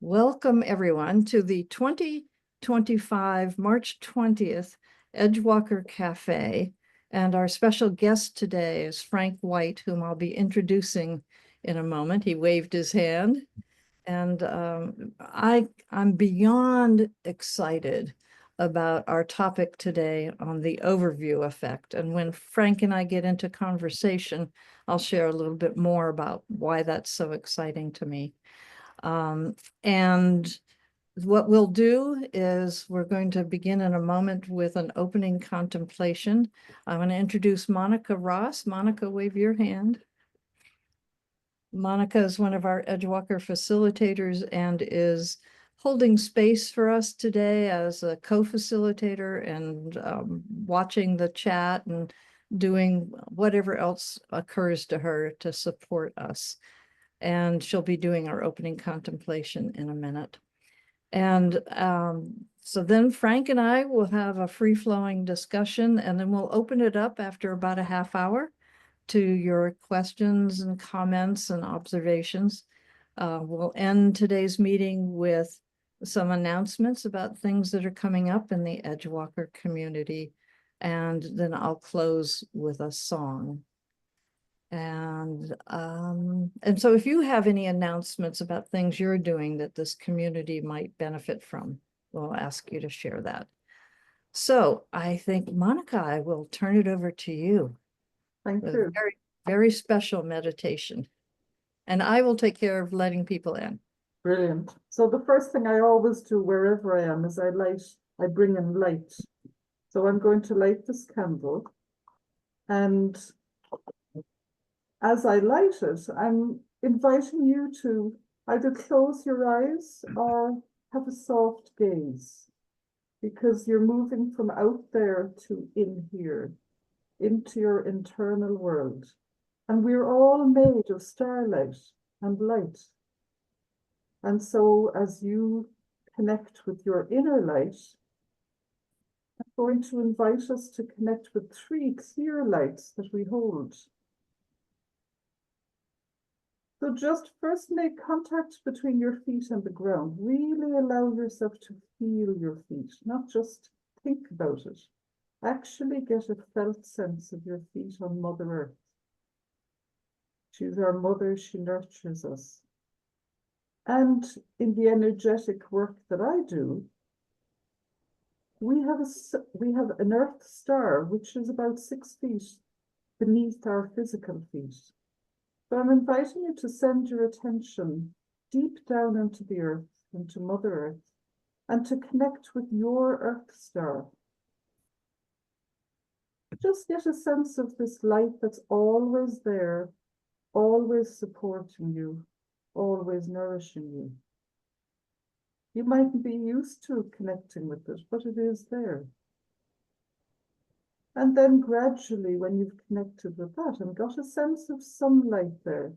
Welcome, everyone, to the 2025 March 20th Edgewalker Cafe. And our special guest today is Frank White, whom I'll be introducing in a moment. He waved his hand. And I'm beyond excited about our topic today on the overview effect. And when Frank and I get into conversation, I'll share a little bit more about why that's so exciting to me. And what we'll do is we're going to begin in a moment with an opening contemplation. I'm going to introduce Monica Ross. Monica, wave your hand. Monica is one of our Edgewalker facilitators and is holding space for us today as a co-facilitator and watching the chat and doing whatever else occurs to her to support us. And she'll be doing our opening contemplation in a minute. And so then Frank and I will have a free-flowing discussion, and then we'll open it up after about a half hour to your questions and comments and observations. We'll end today's meeting with some announcements about things that are coming up in the Edgewalker community, and then I'll close with a song. And so if you have any announcements about things you're doing that this community might benefit from, we'll ask you to share that. So I think, Monica, I will turn it over to you. Thank you. Very, very special meditation. And I will take care of letting people in. Brilliant. So the first thing I always do wherever I am is I bring in light. So I'm going to light this candle. And as I light it, I'm inviting you to either close your eyes or have a soft gaze, because you're moving from out there to in here, into your internal world. And we're all made of starlight and light. And so as you connect with your inner light, I'm going to invite us to connect with three clear lights that we hold. So just first make contact between your feet and the ground. Really allow yourself to feel your feet, not just think about it. Actually get a felt sense of your feet on Mother Earth. She's our mother, she nurtures us. And in the energetic work that I do, we have an Earth star, which is about 6 feet beneath our physical feet. So I'm inviting you to send your attention deep down into the Earth, into Mother Earth, and to connect with your Earth star. Just get a sense of this light that's always there, always supporting you, always nourishing you. You mightn't be used to connecting with it, but it is there. And then gradually, when you've connected with that and got a sense of sunlight there,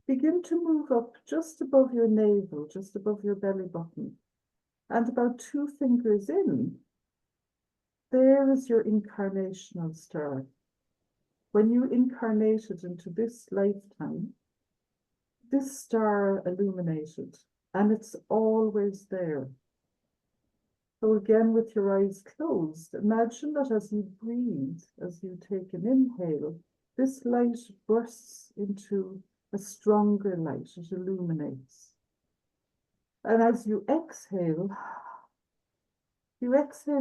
begin to move up just above your navel, just above your belly button. And about 2 fingers in, there is your incarnational star. When you incarnated into this lifetime, this star illuminated, and it's always there. So again, with your eyes closed, imagine that as you breathe, as you take an inhale, this light bursts into a stronger light. It illuminates. And as you exhale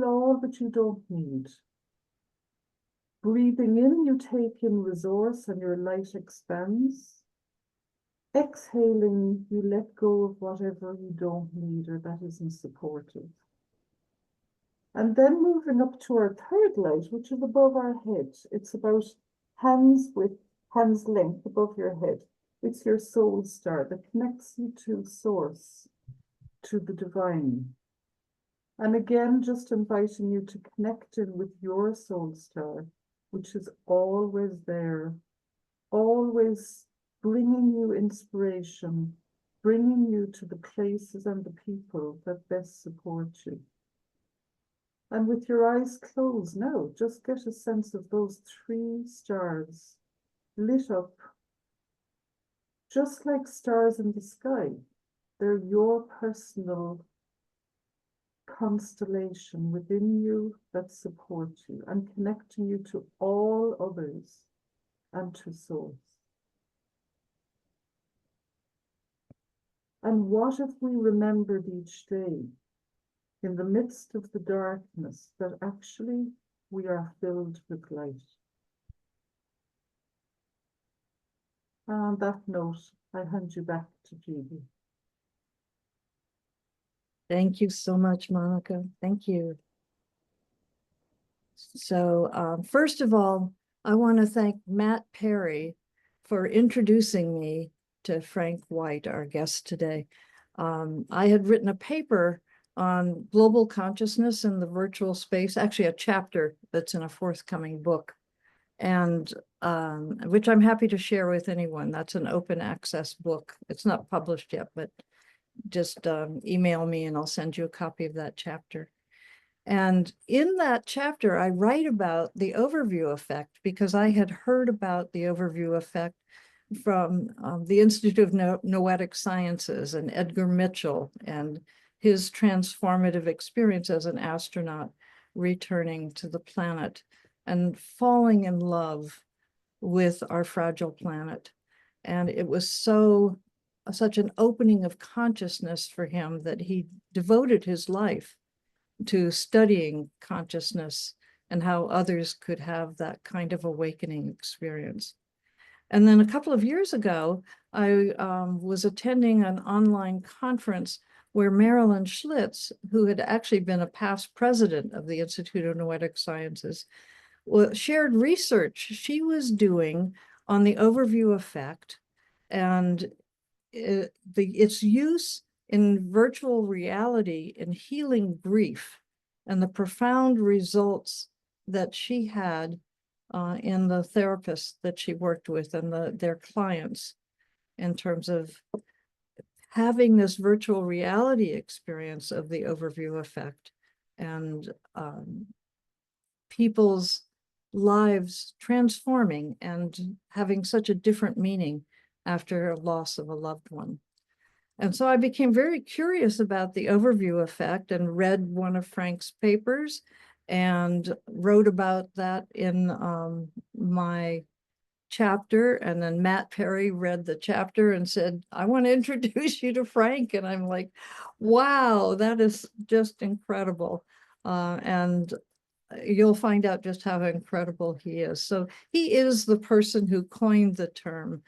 all that you don't need. Breathing in, you take in resource and your light expands. Exhaling, you let go of whatever you don't need or that isn't supportive. And then moving up to our third light, which is above our head. It's about hands length above your head. It's your soul star that connects you to source, to the divine. And again, just inviting you to connect in with your soul star, which is always there, always bringing you inspiration, bringing you to the places and the people that best support you. And with your eyes closed now, just get a sense of those 3 stars lit up, just like stars in the sky. They're your personal constellation within you that supports you and connecting you to all others and to source. And what if we remembered each day, in the midst of the darkness, that actually we are filled with light? And on that note, I hand you back to Judy. Thank you so much, Monica. Thank you. So first of all, I want to thank Matt Perry for introducing me to Frank White, our guest today. I had written a paper on global consciousness in the virtual space, actually a chapter that's in a forthcoming book, and which I'm happy to share with anyone. That's an open access book. It's not published yet, but just email me and I'll send you a copy of that chapter. And in that chapter, I write about the overview effect because I had heard about the overview effect from the Institute of Noetic Sciences and Edgar Mitchell and his transformative experience as an astronaut returning to the planet and falling in love with our fragile planet. And it was such an opening of consciousness for him that he devoted his life to studying consciousness and how others could have that kind of awakening experience. And then a couple of years ago, I was attending an online conference where Marilyn Schlitz, who had actually been a past president of the Institute of Noetic Sciences, shared research she was doing on the overview effect and its use in virtual reality in healing grief and the profound results that she had in the therapists that she worked with and their clients in terms of having this virtual reality experience of the overview effect and people's lives transforming and having such a different meaning after a loss of a loved one. And so I became very curious about the overview effect and read one of Frank's papers and wrote about that in my chapter. And then Matt Perry read the chapter and said, I want to introduce you to Frank. And I'm like, wow, that is just incredible. And you'll find out just how incredible he is. So he is the person who coined the term,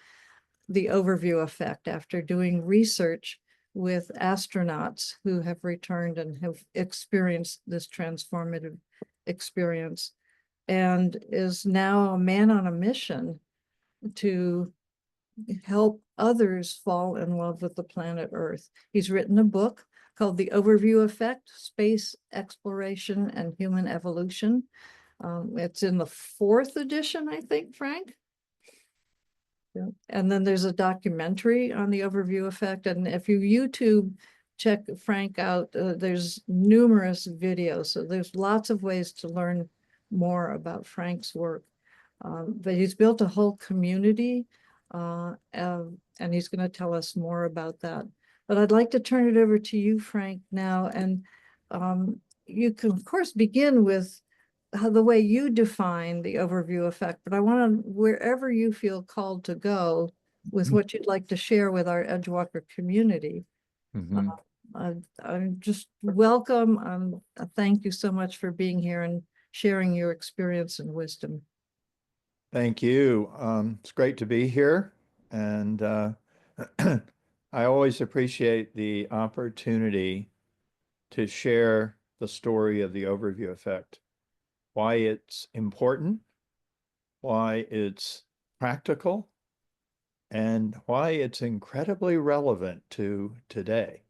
the overview effect, after doing research with astronauts who have returned and have experienced this transformative experience, and is now a man on a mission to help others fall in love with the planet Earth. He's written a book called The Overview Effect, Space Exploration and Human Evolution. It's in the 4th edition, I think, Frank. Yeah. And then there's a documentary on the overview effect. And if you YouTube, check Frank out, there's numerous videos. So there's lots of ways to learn more about Frank's work. But he's built a whole community and he's going to tell us more about that. But I'd like to turn it over to you, Frank, now. And you can, of course, begin with the way you define the overview effect, but I want to, wherever you feel called to go with what you'd like to share with our Edgewalker community. I'm just welcome. Thank you so much for being here and sharing your experience and wisdom. Thank you. It's great to be here. And I always appreciate the opportunity to share the story of the overview effect, why it's important, why it's practical, and why it's incredibly relevant to today.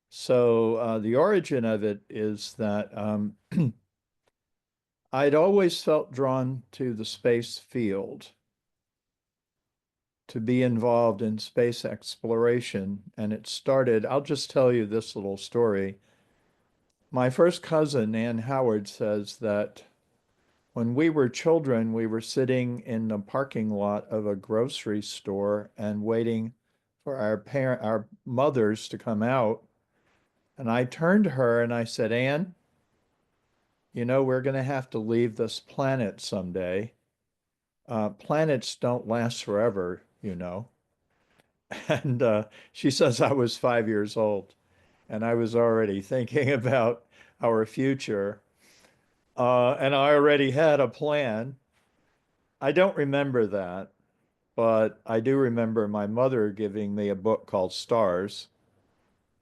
So the origin of it is that I'd always felt drawn to the space field, to be involved in space exploration. And it started, I'll just tell you this little story. My first cousin, Ann Howard, says that when we were children, we were sitting in the parking lot of a grocery store and waiting for our mothers to come out. And I turned to her and I said, Anne, you know, we're going to have to leave this planet someday. Planets don't last forever, you know. And she says I was 5 years old and I was already thinking about our future. And I already had a plan. I don't remember that, but I do remember my mother giving me a book called Stars,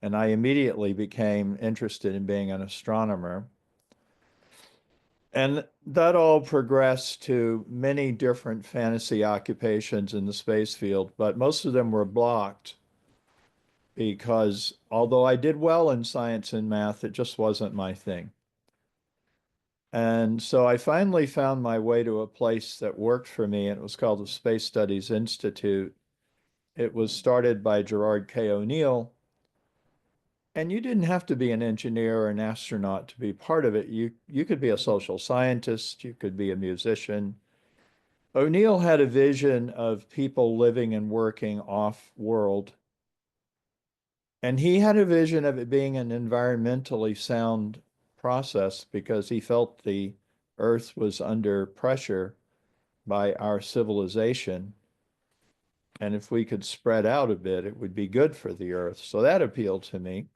and I immediately became interested in being an astronomer. And that all progressed to many different fantasy occupations in the space field, but most of them were blocked because although I did well in science and math, it just wasn't my thing. And so I finally found my way to a place that worked for me, and it was called the Space Studies Institute. It was started by Gerard K. O'Neill, and you didn't have to be an engineer or an astronaut to be part of it. You could be a social scientist, you could be a musician. O'Neill had a vision of people living and working off-world, and he had a vision of it being an environmentally sound process because he felt the Earth was under pressure by our civilization. And if we could spread out a bit, it would be good for the Earth. So that appealed to me.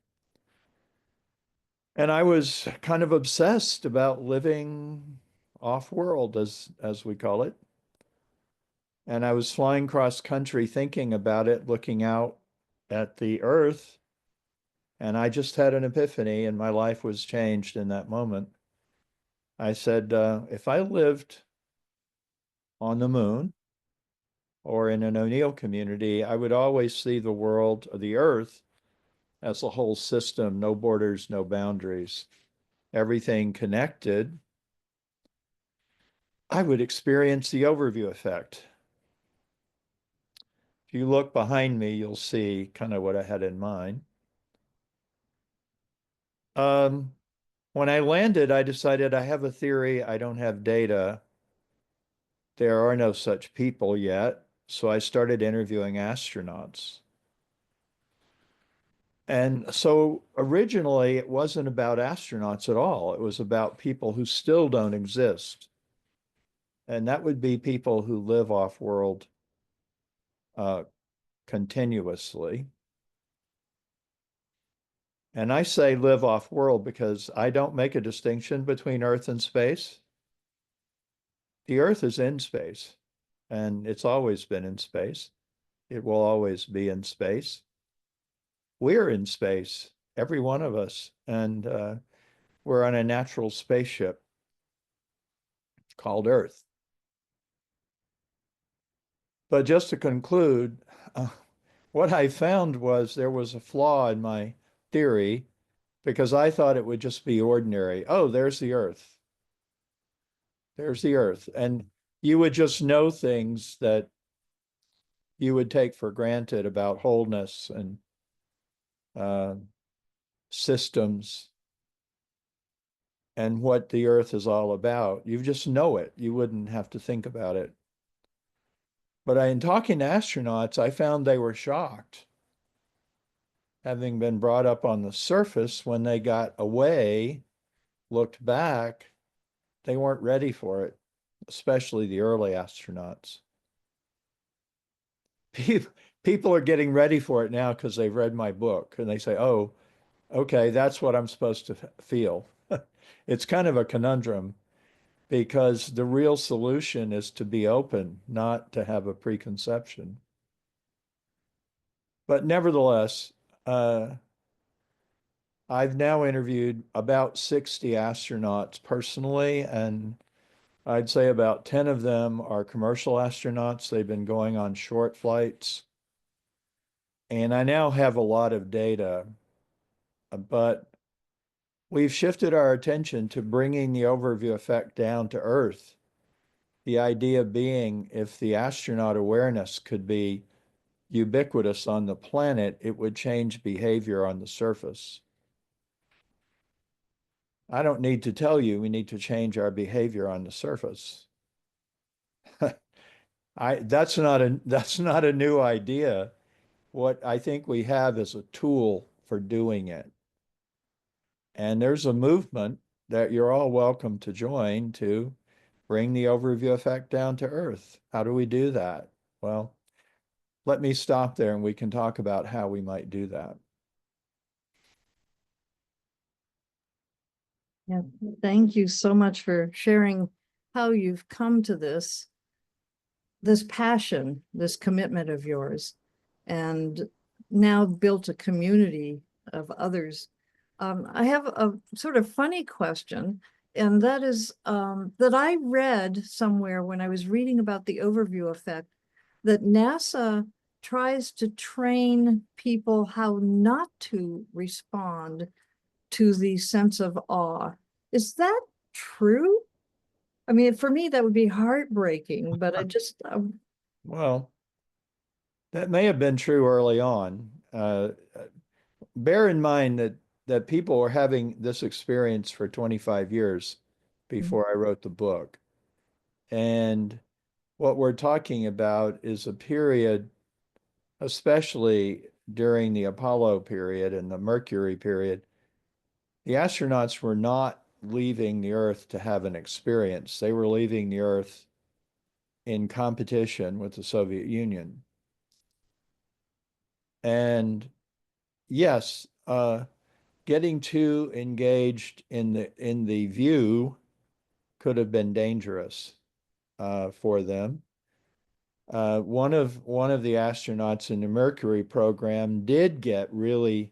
And I was kind of obsessed about living off-world, as we call it. And I was flying cross country thinking about it, looking out at the Earth. And I just had an epiphany, and my life was changed in that moment. I said, if I lived on the moon or in an O'Neill community, I would always see the world, or the Earth, as a whole system, no borders, no boundaries, everything connected. I would experience the overview effect. If you look behind me, you'll see kind of what I had in mind. Um, when I landed, I decided I have a theory, I don't have data. There are no such people yet. So I started interviewing astronauts. And so originally it wasn't about astronauts at all. It was about people who still don't exist. And that would be people who live off world continuously. And I say live off world because I don't make a distinction between Earth and space. The Earth is in space, and it's always been in space. It will always be in space. We're in space, every one of us, and we're on a natural spaceship called Earth. But just to conclude, what I found was there was a flaw in my theory because I thought it would just be ordinary. Oh, there's the Earth. There's the Earth. And you would just know things that you would take for granted about wholeness and uh, systems and what the Earth is all about. You just know it. You wouldn't have to think about it. But in talking to astronauts, I found they were shocked. Having been brought up on the surface, when they got away, looked back, they weren't ready for it, especially the early astronauts. People are getting ready for it now because they've read my book and they say, oh, okay, that's what I'm supposed to feel. It's kind of a conundrum because the real solution is to be open, not to have a preconception. But nevertheless, I've now interviewed about 60 astronauts personally, and I'd say about 10 of them are commercial astronauts. They've been going on short flights. And I now have a lot of data, but we've shifted our attention to bringing the overview effect down to Earth. The idea being if the astronaut awareness could be ubiquitous on the planet, it would change behavior on the surface. I don't need to tell you we need to change our behavior on the surface. That's not a new idea. what I think we have is a tool for doing it. And there's a movement that you're all welcome to join to bring the overview effect down to earth. How do we do that? Well, let me stop there and we can talk about how we might do that. Yeah, thank you so much for sharing how you've come to this passion, this commitment of yours, and now built a community of others. I have a sort of funny question, and that is that I read somewhere when I was reading about the overview effect that NASA tries to train people how not to respond to the sense of awe. Is that true? I mean, for me, that would be heartbreaking, but I just, Well, that may have been true early on. Bear in mind that people were having this experience for 25 years before I wrote the book. And what we're talking about is a period, especially during the Apollo period and the Mercury period, the astronauts were not leaving the Earth to have an experience. They were leaving the Earth in competition with the Soviet Union. And yes, getting too engaged in the view could have been dangerous for them. One of the astronauts in the Mercury program did get really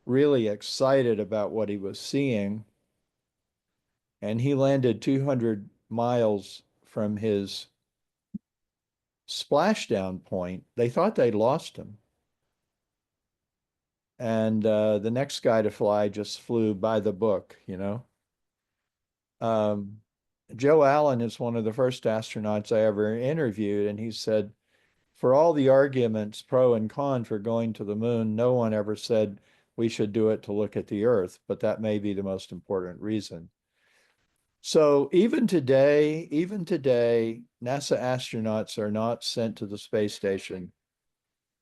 excited about what he was seeing, and he landed 200 miles from his splashdown point. They thought they'd lost him. And the next guy to fly just flew by the book, you know. Um, Joe Allen is one of the first astronauts I ever interviewed, and he said, for all the arguments pro and con for going to the moon, no one ever said we should do it to look at the Earth, but that may be the most important reason. So even today, NASA astronauts are not sent to the space station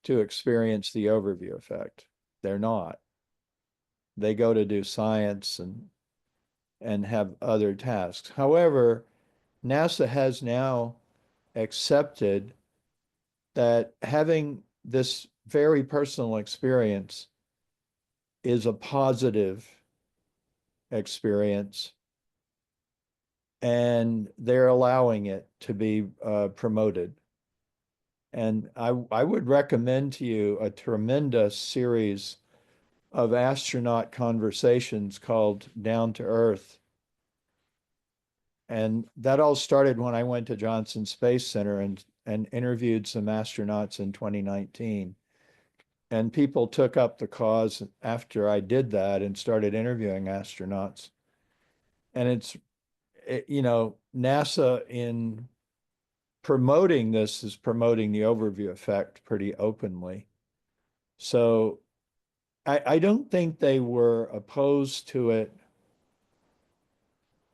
to experience the overview effect. They're not. They go to do science and have other tasks. However, NASA has now accepted that having this very personal experience is a positive experience, and they're allowing it to be promoted. And I would recommend to you a tremendous series of astronaut conversations called Down to Earth. And that all started when I went to Johnson Space Center and interviewed some astronauts in 2019. And people took up the cause after I did that and started interviewing astronauts. And NASA in promoting this is promoting the overview effect pretty openly. So I don't think they were opposed to it.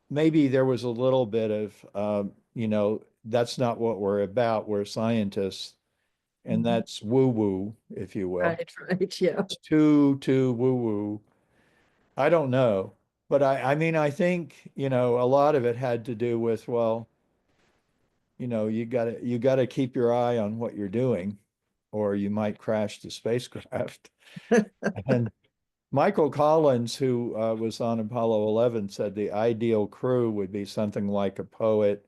Maybe there was a little bit of, that's not what we're about. We're scientists, and that's woo-woo, if you will. right, yeah. It's too woo-woo. I don't know. But I mean, I think, a lot of it had to do with, well, you gotta keep your eye on what you're doing, or you might crash the spacecraft. And Michael Collins, who was on Apollo 11, said the ideal crew would be something like a poet,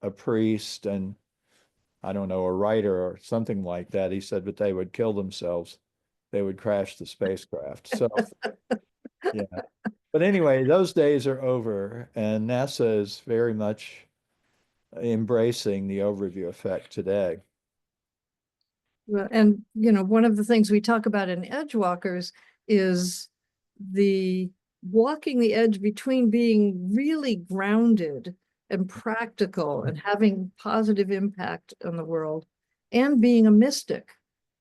a priest, and I don't know, a writer or something like that. He said, but they would kill themselves. They would crash the spacecraft. So, yeah. But anyway, those days are over, and NASA is very much embracing the overview effect today. Well, and one of the things we talk about in Edgewalkers is the walking the edge between being really grounded and practical and having positive impact on the world and being a mystic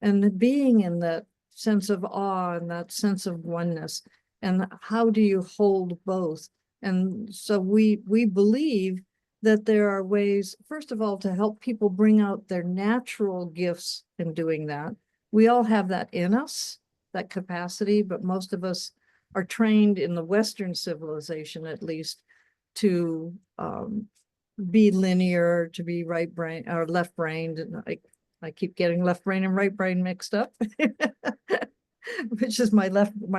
and being in that sense of awe and that sense of oneness. And how do you hold both? And so we believe that there are ways, first of all, to help people bring out their natural gifts in doing that, we all have that in us, that capacity, but most of us are trained in the Western civilization, at least, to be linear, to be right brain or left brained. And I keep getting left brain and right brain mixed up, which is my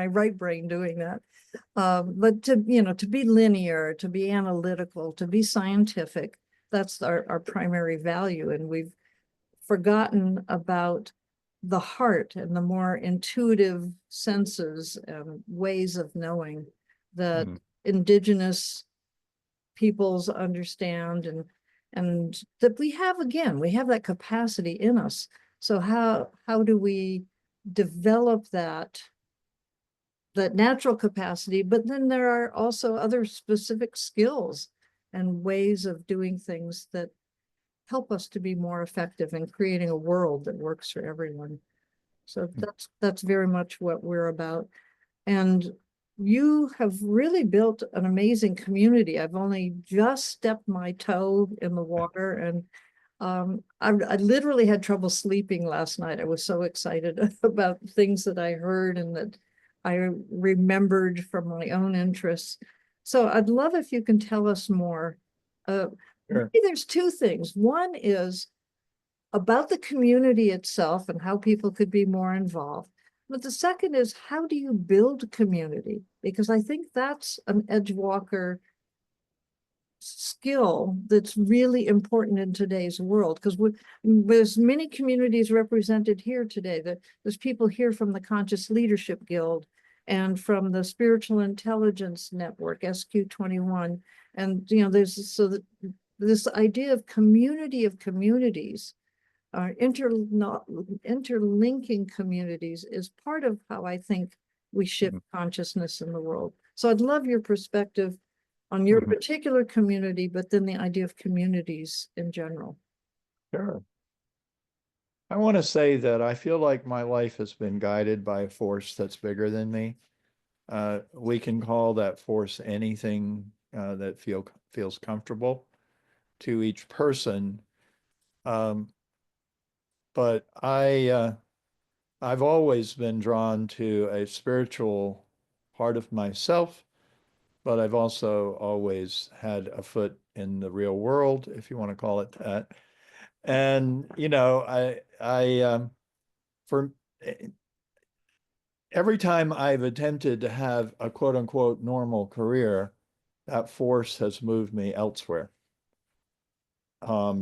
right brain doing that. But to, to be linear, to be analytical, to be scientific, that's our primary value. And we've forgotten about the heart and the more intuitive senses and ways of knowing that indigenous peoples understand, and that we have that capacity in us. So how do we develop that natural capacity? But then there are also other specific skills and ways of doing things that help us to be more effective in creating a world that works for everyone. So that's very much what we're about. And you have really built an amazing community. I've only just stepped my toe in the water, and I literally had trouble sleeping last night. I was so excited about things that I heard and that I remembered from my own interests. So I'd love if you can tell us more. Sure. Maybe there's two things. One is about the community itself and how people could be more involved. But the second is, how do you build community? Because I think that's an Edgewalker skill that's really important in today's world, because there's many communities represented here today. There's people here from the Conscious Leadership Guild and from the Spiritual Intelligence Network, SQ21. And, there's this idea of communities, interlinking communities is part of how I think we shift consciousness in the world. So I'd love your perspective on your particular community, but then the idea of communities in general. Sure. I want to say that I feel like my life has been guided by a force that's bigger than me. We can call that force anything that feels comfortable to each person. But I've always been drawn to a spiritual part of myself, but I've also always had a foot in the real world, if you want to call it that. And, for every time I've attempted to have a quote unquote normal career, that force has moved me elsewhere.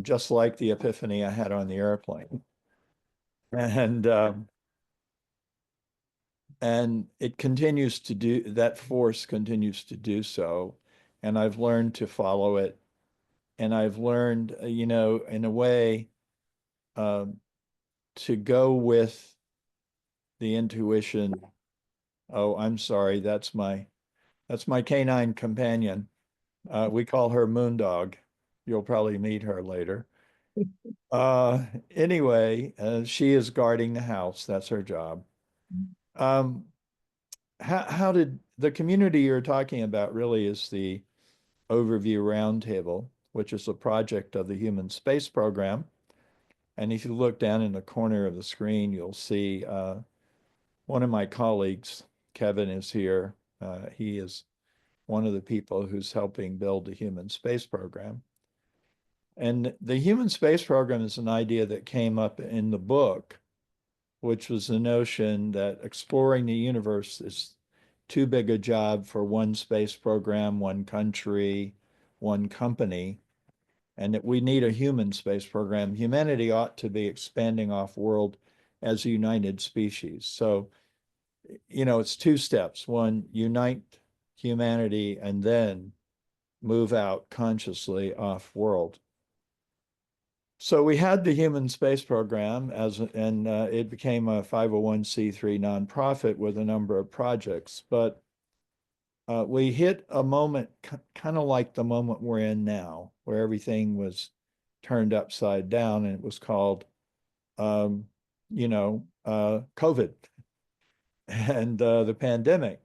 Just like the epiphany I had on the airplane. And it continues to do, that force continues to do so. And I've learned to follow it. And I've learned, in a way, to go with the intuition. Oh, I'm sorry, that's my canine companion. We call her Moondog. You'll probably meet her later. Anyway, she is guarding the house. That's her job. How did the community you're talking about really is the Overview Roundtable, which is a project of the Human Space Program. And if you look down in the corner of the screen, you'll see one of my colleagues, Kevin, is here. He is one of the people who's helping build the Human Space Program. And the Human Space Program is an idea that came up in the book, which was the notion that exploring the universe is too big a job for one space program, one country, one company, and that we need a human space program. Humanity ought to be expanding off world as a united species. So, it's two steps. One, unite humanity, and then move out consciously off world. So we had the Human Space Program and it became a 501c3 nonprofit with a number of projects. But we hit a moment kind of like the moment we're in now, where everything was turned upside down, and it was called, COVID and the pandemic.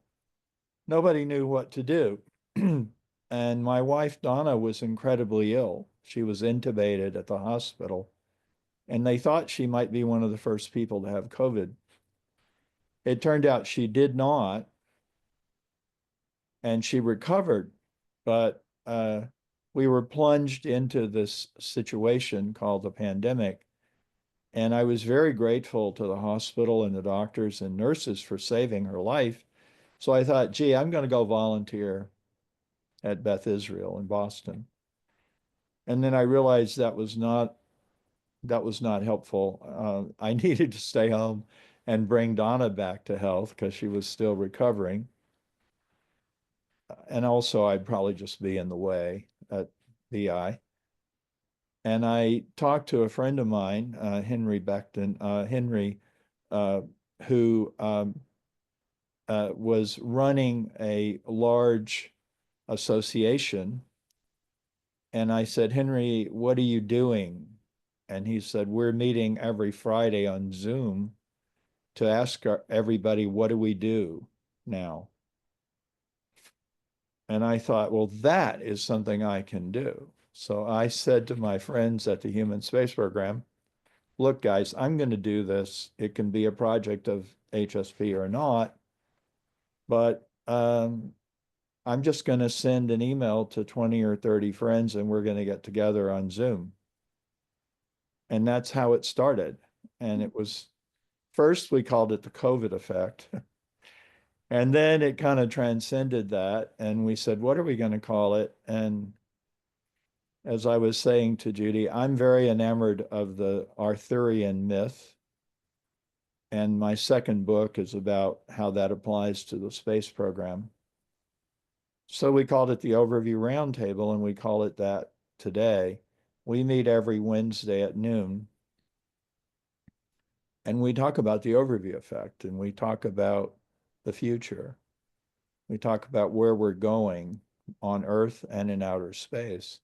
Nobody knew what to do. And my wife, Donna, was incredibly ill. She was intubated at the hospital. and they thought she might be one of the first people to have COVID. It turned out she did not, and she recovered, but we were plunged into this situation called the pandemic. And I was very grateful to the hospital and the doctors and nurses for saving her life. So I thought, gee, I'm going to go volunteer at Beth Israel in Boston. And then I realized that was not helpful. I needed to stay home and bring Donna back to health because she was still recovering. And also, I'd probably just be in the way at BI. And I talked to a friend of mine, Henry Beckton, who was running a large association. And I said, Henry, what are you doing? And he said, we're meeting every Friday on Zoom to ask everybody, what do we do now? And I thought, well, that is something I can do. So I said to my friends at the Human Space Program, look, guys, I'm going to do this. It can be a project of HSP or not, but I'm just going to send an email to 20 or 30 friends and we're going to get together on Zoom. And that's how it started. And it was, first we called it the COVID effect. And then it kind of transcended that. And we said, what are we going to call it? And as I was saying to Judy, I'm very enamored of the Arthurian myth. And my second book is about how that applies to the space program. So we called it the Overview Roundtable, and we call it that today. We meet every Wednesday at noon. And we talk about the overview effect, and we talk about the future. We talk about where we're going on Earth and in outer space.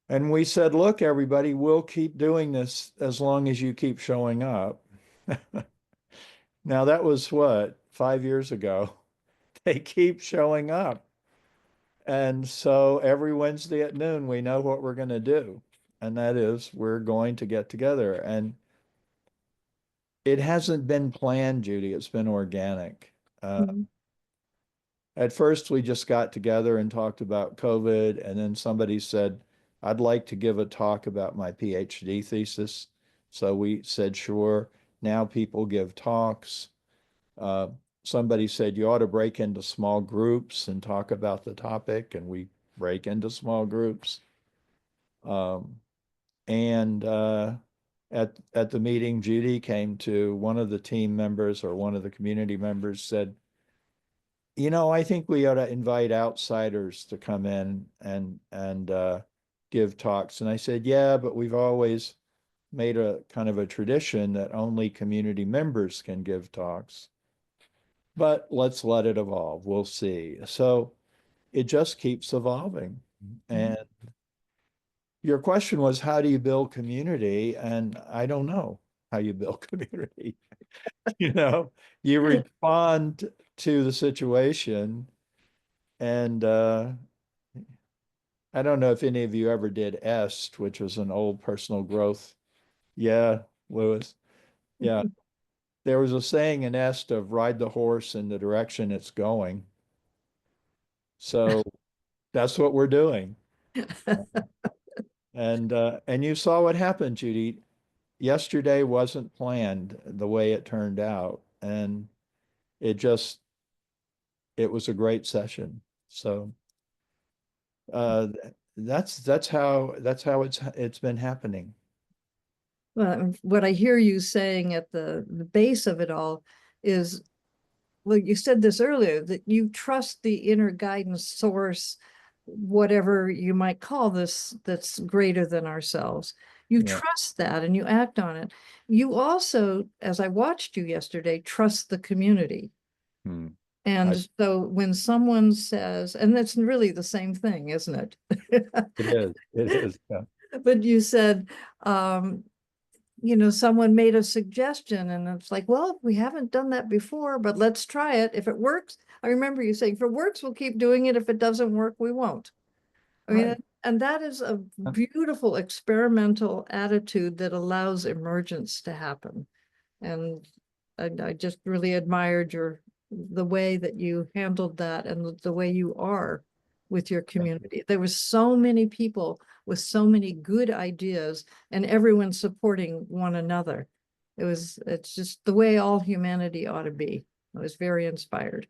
And we said, look, everybody, we'll keep doing this as long as you keep showing up. Now, that was what, 5 years ago? They keep showing up. And so every Wednesday at noon, we know what we're going to do. And that is, we're going to get together. And it hasn't been planned, Judy. It's been organic. At first, we just got together and talked about COVID. And then somebody said, I'd like to give a talk about my PhD thesis. So we said, sure. Now people give talks. Somebody said, you ought to break into small groups and talk about the topic. And we break into small groups. And at the meeting, Judy came to one of the team members or one of the community members said, you know, I think we ought to invite outsiders to come in and give talks. And I said, yeah, but we've always made a kind of a tradition that only community members can give talks. But let's let it evolve. We'll see. So it just keeps evolving. And your question was, how do you build community? And I don't know how you build community. You know, you respond to the situation. And I don't know if any of you ever did EST, which was an old personal growth. Yeah, Lewis. Yeah. There was a saying in EST of ride the horse in the direction it's going. So that's what we're doing. And you saw what happened, Judy. Yesterday wasn't planned the way it turned out. And it just, it was a great session. So uh, that's how it's been happening. Well, what I hear you saying at the base of it all is, well, you said this earlier, that you trust the inner guidance source, whatever you might call this, that's greater than ourselves. You Yeah. trust that and you act on it. You also, as I watched you yesterday, trust the community. Hmm. And so when someone says, and that's really the same thing, isn't it? It is. Yeah. But you said, you know, someone made a suggestion and it's like, well, we haven't done that before, but let's try it. If it works, I remember you saying, if it works, we'll keep doing it. If it doesn't work, we won't. I mean, Right. And that is a beautiful experimental attitude that allows emergence to happen. And I just really admired the way that you handled that and the way you are with your community. There was so many people with so many good ideas and everyone supporting one another. It's just the way all humanity ought to be. I was very inspired.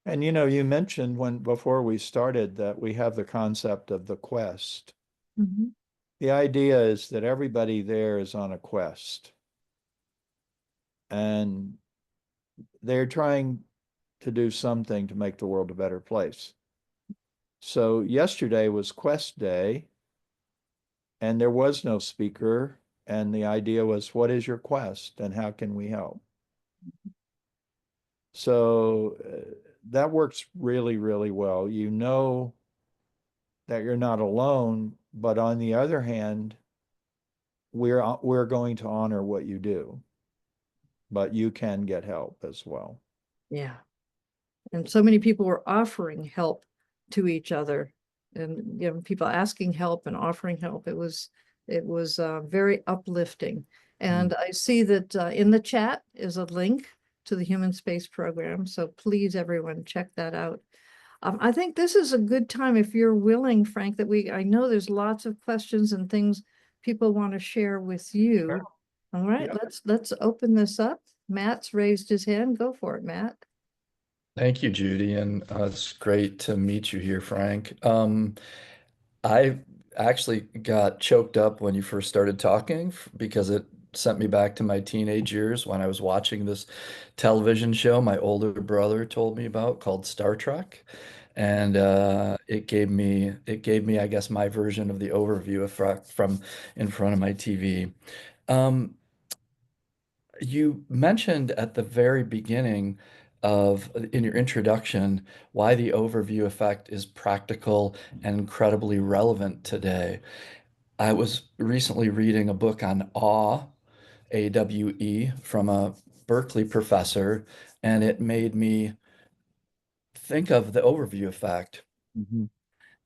And you mentioned before we started that we have the concept of the quest. Mhm. The idea is that everybody there is on a quest and they're trying to do something to make the world a better place. So yesterday was Quest Day, and there was no speaker. And the idea was, what is your quest and how can we help? So that works really, really well. You know that you're not alone, but on the other hand, we're going to honor what you do, but you can get help as well. Yeah. And so many people were offering help to each other and people asking help and offering help. It was very uplifting. And I see that in the chat is a link to the Human Space Program. So please, everyone, check that out. I think this is a good time, if you're willing, Frank, I know there's lots of questions and things people want to share with you. Sure. All right, Yep. let's open this up. Matt's raised his hand. Go for it, Matt. Thank you, Judy, and it's great to meet you here, Frank. I actually got choked up when you first started talking because it sent me back to my teenage years when I was watching this television show my older brother told me about called Star Trek, and it gave me, I guess, my version of the overview effect from in front of my TV. Um, you mentioned at the very beginning in your introduction why the overview effect is practical and incredibly relevant today. I was recently reading a book on awe, AWE, from a Berkeley professor, and it made me think of the overview effect. Mhm.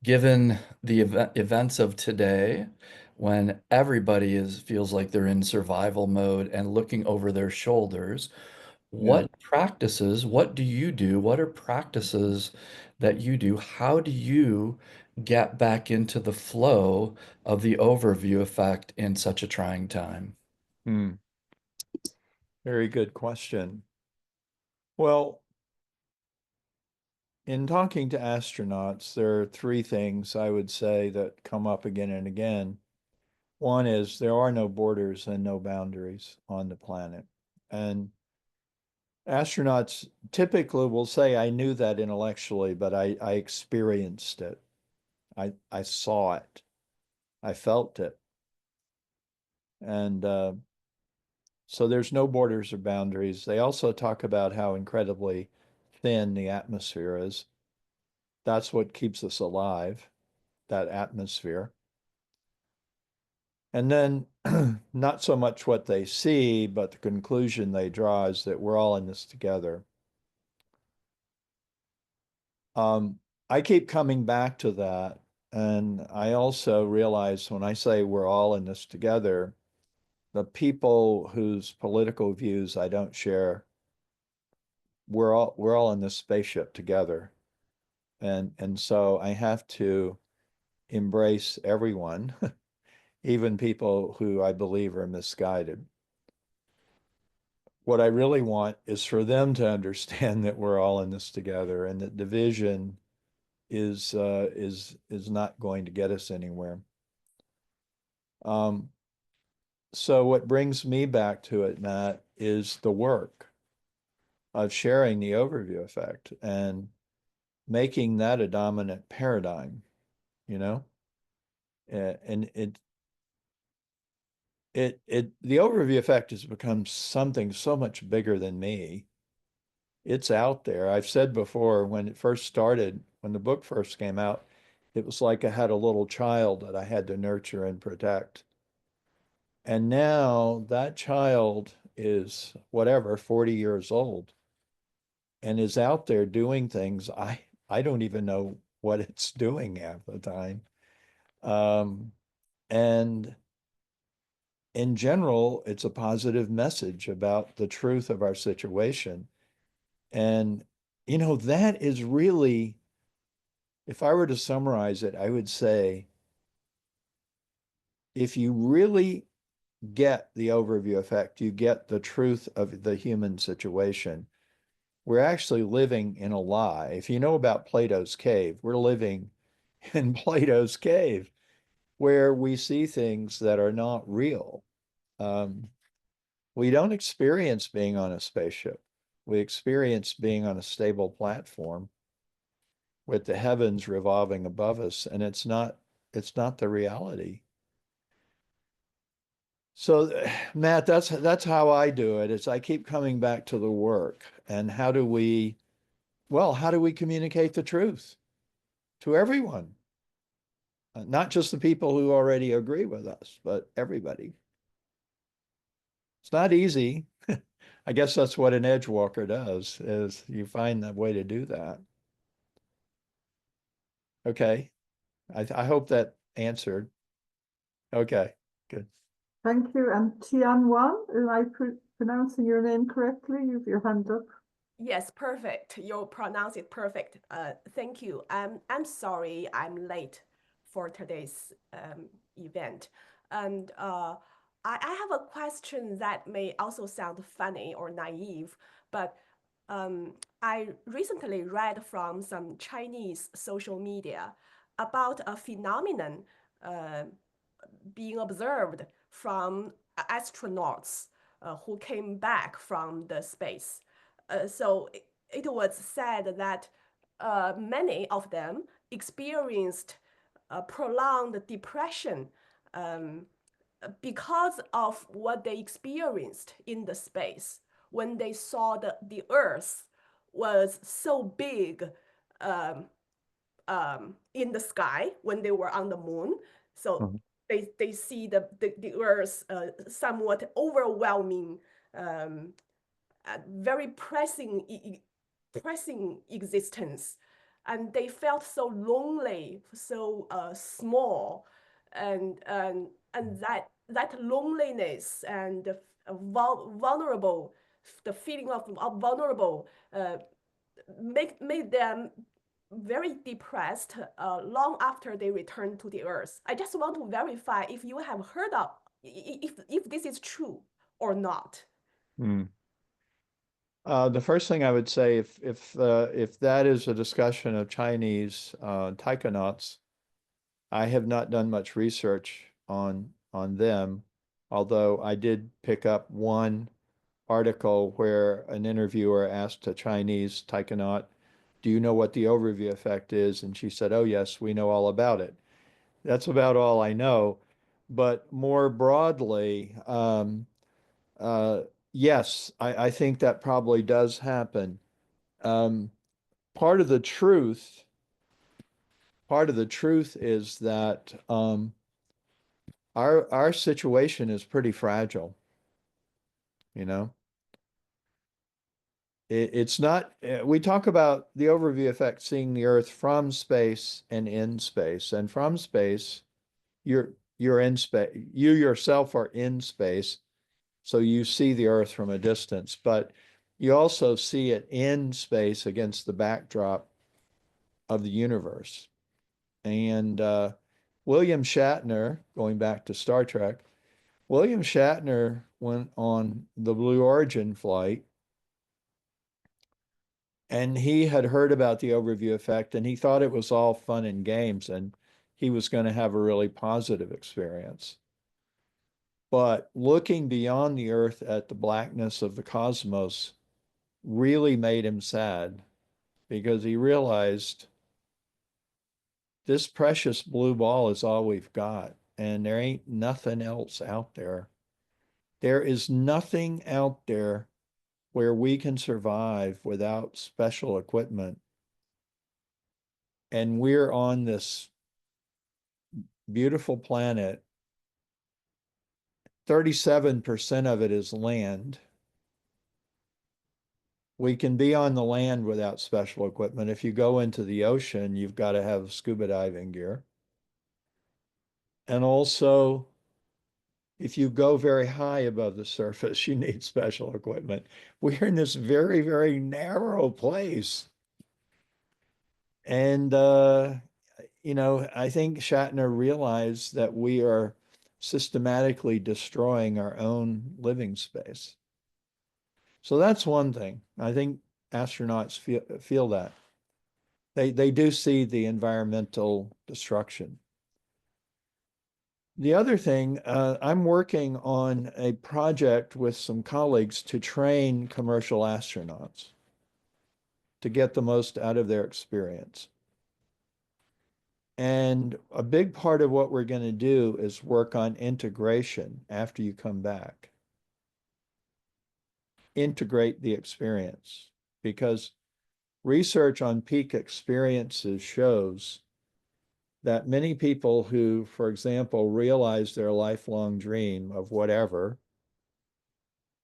Given the events of today, when everybody feels like they're in survival mode and looking over their shoulders, Yeah. what do you do? What are practices that you do? How do you get back into the flow of the overview effect in such a trying time? Hmm. Very good question. Well, in talking to astronauts, there are three things I would say that come up again and again. One is there are no borders and no boundaries on the planet. And astronauts typically will say, I knew that intellectually, but I experienced it. I saw it. I felt it. And so there's no borders or boundaries. They also talk about how incredibly thin the atmosphere is. That's what keeps us alive, that atmosphere. And then not so much what they see, but the conclusion they draw is that we're all in this together. I keep coming back to that. And I also realize when I say we're all in this together, the people whose political views I don't share, we're all in this spaceship together. And so I have to embrace everyone, even people who I believe are misguided. What I really want is for them to understand that we're all in this together and that division is not going to get us anywhere. Um, so what brings me back to it, Matt, is the work of sharing the overview effect and making that a dominant paradigm, you know? And the overview effect has become something so much bigger than me. It's out there. I've said before, when it first started, when the book first came out, it was like I had a little child that I had to nurture and protect. And now that child is whatever, 40 years old and is out there doing things I don't even know what it's doing half the time. And in general, it's a positive message about the truth of our situation. And, that is really, if I were to summarize it, I would say, if you really get the overview effect, you get the truth of the human situation. We're actually living in a lie. If you know about Plato's cave, we're living in Plato's cave where we see things that are not real. We don't experience being on a spaceship. We experience being on a stable platform with the heavens revolving above us, and it's not the reality. So, Matt, that's how I do it. Is I keep coming back to the work and how do we communicate the truth to everyone? Not just the people who already agree with us, but everybody. It's not easy. I guess that's what an edgewalker does, is you find that way to do that. Okay. I hope that answered. Okay, good. Thank you. And Tian Wan, am I pronouncing your name correctly? You have your hand up. Yes, perfect. You pronounce it perfect. Thank you. I'm sorry I'm late for today's event. And I have a question that may also sound funny or naive, but I recently read from some Chinese social media about a phenomenon uh, being observed from astronauts who came back from the space. So it was said that many of them experienced prolonged depression um, because of what they experienced in the space when they saw the Earth was so big um, in the sky when they were on the moon. So Mhm. they see the Earth's somewhat overwhelming, very pressing existence, and they felt so lonely, so small, and that loneliness and the vulnerable, the feeling of vulnerable, made them very depressed long after they returned to the earth. I just want to verify if you have heard of if this is true or not. Hmm. The first thing I would say, if that is a discussion of Chinese taikonauts, I have not done much research on them, although I did pick up one article where an interviewer asked a Chinese taikonaut, "Do you know what the overview effect is?" And she said, "Oh yes, we know all about it." That's about all I know. But more broadly, uh, yes, I think that probably does happen. Um, part of the truth, part of the truth is that our situation is pretty fragile, you know. It's not, we talk about the overview effect, seeing the Earth from space and in space. And from space, you're in space. You yourself are in space, so you see the Earth from a distance, but you also see it in space against the backdrop of the universe. And William Shatner, going back to Star Trek, William Shatner went on the Blue Origin flight and he had heard about the overview effect and he thought it was all fun and games and he was going to have a really positive experience. But looking beyond the Earth at the blackness of the cosmos really made him sad because he realized this precious blue ball is all we've got, and there ain't nothing else out there. There is nothing out there where we can survive without special equipment. And we're on this beautiful planet. 37% of it is land. We can be on the land without special equipment. If you go into the ocean, you've got to have scuba diving gear. And also, if you go very high above the surface, you need special equipment. We're in this very, very narrow place. And, I think Shatner realized that we are systematically destroying our own living space. So that's one thing. I think astronauts feel that. They do see the environmental destruction. The other thing, I'm working on a project with some colleagues to train commercial astronauts to get the most out of their experience. And a big part of what we're going to do is work on integration after you come back. Integrate the experience, because research on peak experiences shows that many people who, for example, realize their lifelong dream of whatever,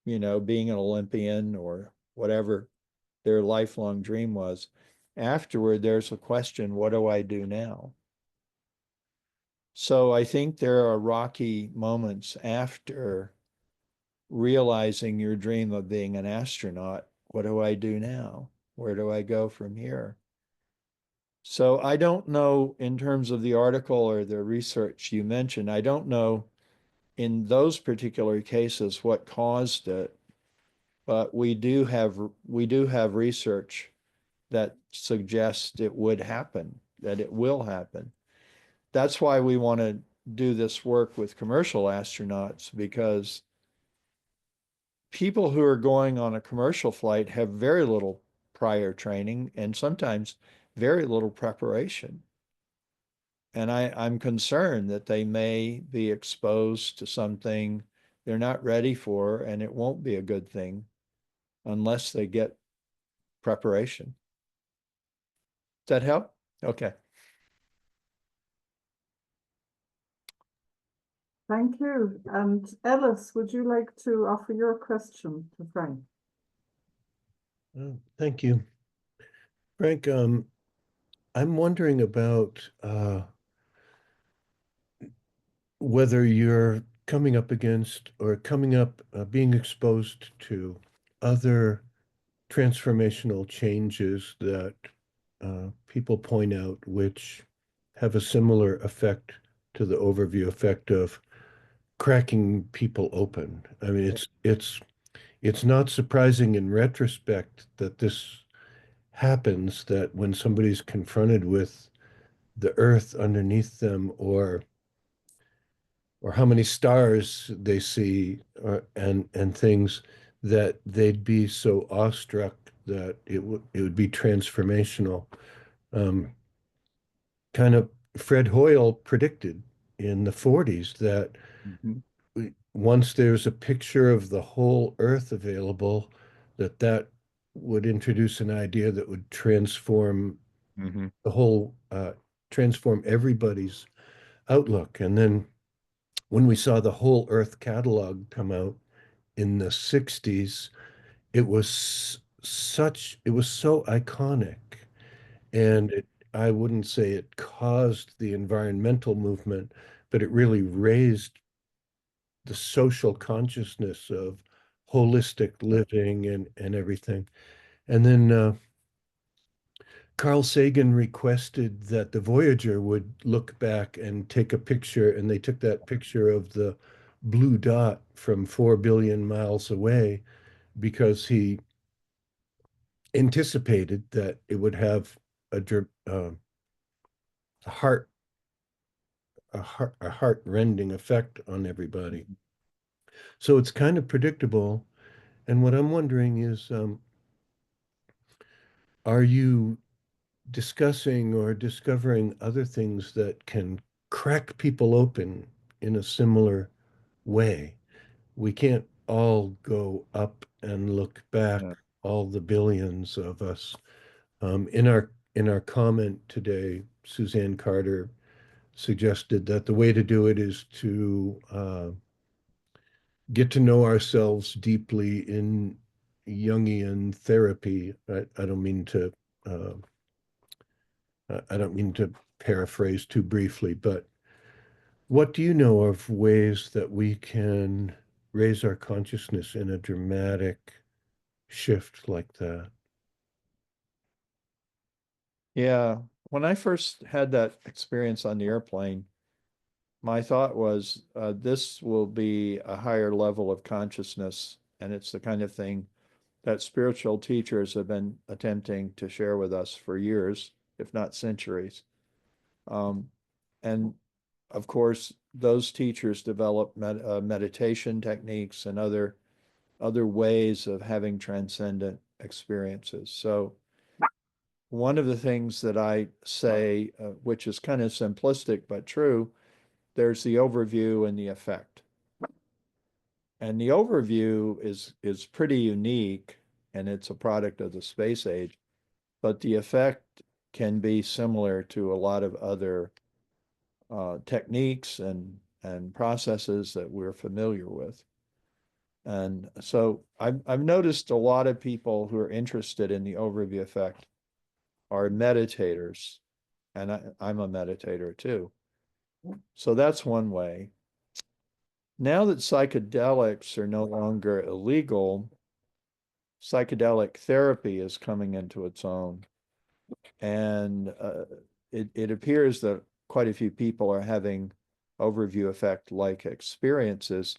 being an Olympian or whatever their lifelong dream was, afterward, there's a question, what do I do now? So I think there are rocky moments after realizing your dream of being an astronaut. What do I do now? Where do I go from here? So I don't know, in terms of the article or the research you mentioned, I don't know in those particular cases what caused it, but we do have research that suggests it would happen, that it will happen. That's why we want to do this work with commercial astronauts, because people who are going on a commercial flight have very little prior training and sometimes very little preparation. And I'm concerned that they may be exposed to something they're not ready for, and it won't be a good thing unless they get preparation. Does that help? Okay. Thank you. And Ellis, would you like to offer your question to Frank? Thank you. Frank, I'm wondering about whether you're coming up against or being exposed to other transformational changes that people point out, which have a similar effect to the overview effect of cracking people open. I mean, it's not surprising in retrospect that this happens, that when somebody's confronted with the earth underneath them, or how many stars they see, and things, that they'd be so awestruck that it would be transformational. Um, Kind of Fred Hoyle predicted in the 40s that Mhm. once there's a picture of the whole earth available, that would introduce an idea that would Mhm. the whole transform everybody's outlook. And then when we saw the whole earth catalog come out in the 60s, it was so iconic. And I wouldn't say it caused the environmental movement, but it really raised the social consciousness of holistic living and everything. And then Carl Sagan requested that the Voyager would look back and take a picture, and they took that picture of the blue dot from 4 billion miles away because he anticipated that it would have a, a heart a heart-rending effect on everybody. So it's kind of predictable. And what I'm wondering is, are you discussing or discovering other things that can crack people open in a similar way? We can't all go up and look back, Yeah. all the billions of us. In our comment today, Suzanne Carter suggested that the way to do it is to get to know ourselves deeply in Jungian therapy. Uh, I don't mean to paraphrase too briefly, but What do you know of ways that we can raise our consciousness in a dramatic shift like that? Yeah, when I first had that experience on the airplane, my thought was this will be a higher level of consciousness, and it's the kind of thing that spiritual teachers have been attempting to share with us for years, if not centuries. And of course, those teachers develop meditation techniques and other ways of having transcendent experiences. So one of the things that I say, which is kind of simplistic but true, there's the overview and the effect. And the overview is pretty unique, and it's a product of the space age, but the effect can be similar to a lot of other techniques and processes that we're familiar with. And so I've noticed a lot of people who are interested in the overview effect are meditators, and I'm a meditator too. So that's one way. Now that psychedelics are no longer illegal, psychedelic therapy is coming into its own. And it appears that quite a few people are having overview effect like experiences,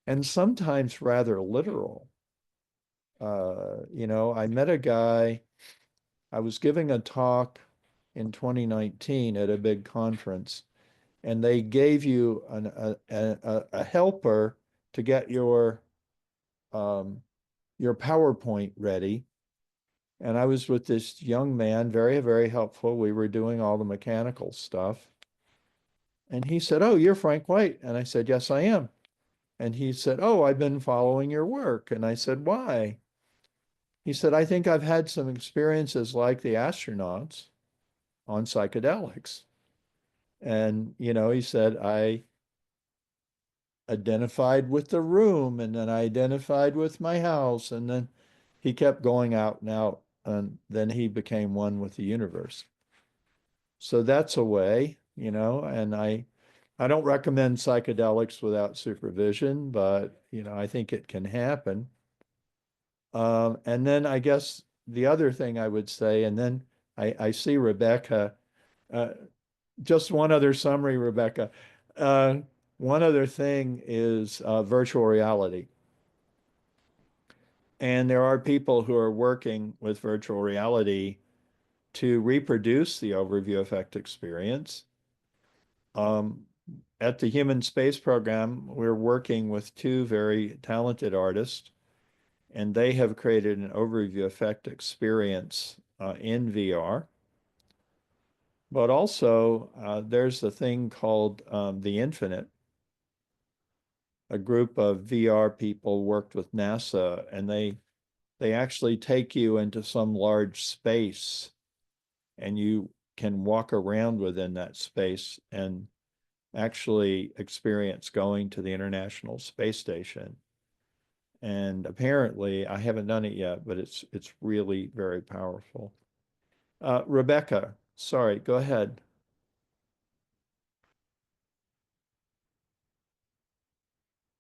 and sometimes rather literal. I met a guy, I was giving a talk in 2019 at a big conference, and they gave you a helper to get your PowerPoint ready. And I was with this young man, very, very helpful. We were doing all the mechanical stuff. And he said, "Oh, you're Frank White." And I said, "Yes, I am." And he said, "Oh, I've been following your work." And I said, "Why?" He said, "I think I've had some experiences like the astronauts on psychedelics." And, he said, I identified with the room, and then I identified with my house. And then he kept going out and out. And then he became one with the universe. So that's a way, and I don't recommend psychedelics without supervision, but I think it can happen. And then I guess the other thing I would say, and then I see Rebecca, uh, just one other summary, Rebecca. Uh, One other thing is virtual reality. And there are people who are working with virtual reality to reproduce the overview effect experience. At the Human Space Program, we're working with two very talented artists, and they have created an overview effect experience in VR. But also, there's a thing called the Infinite. A group of VR people worked with NASA, and they actually take you into some large space, and you can walk around within that space and actually experience going to the International Space Station. And apparently, I haven't done it yet, but it's really very powerful. Rebecca, sorry, go ahead.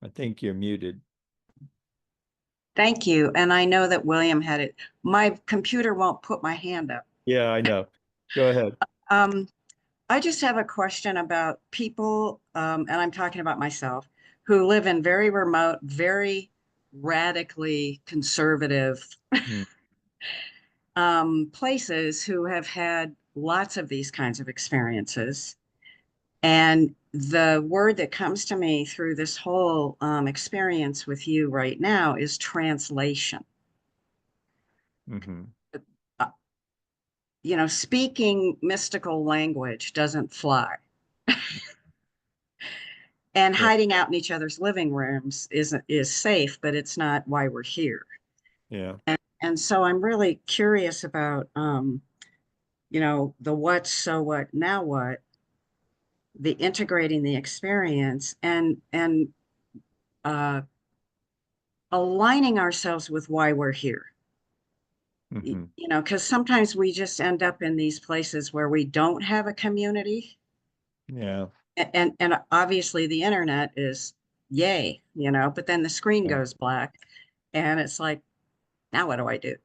I think you're muted. Thank you. And I know that William had it. My computer won't put my hand up. Yeah, I know. Go ahead. I just have a question about people, and I'm talking about myself, who live in very remote, very radically conservative places who have had lots of these kinds of experiences. And the word that comes to me through this whole experience with you right now is translation. Mm-hmm. Speaking mystical language doesn't fly. And Yeah. hiding out in each other's living rooms is safe, but it's not why we're here. Yeah. And so I'm really curious about, the what, so what, now what, the integrating the experience and uh, aligning ourselves with why we're here. Mm-hmm. Because sometimes we just end up in these places where we don't have a community. Yeah. and obviously the internet is yay, but then the screen Yeah. goes black and it's like, now what do I do?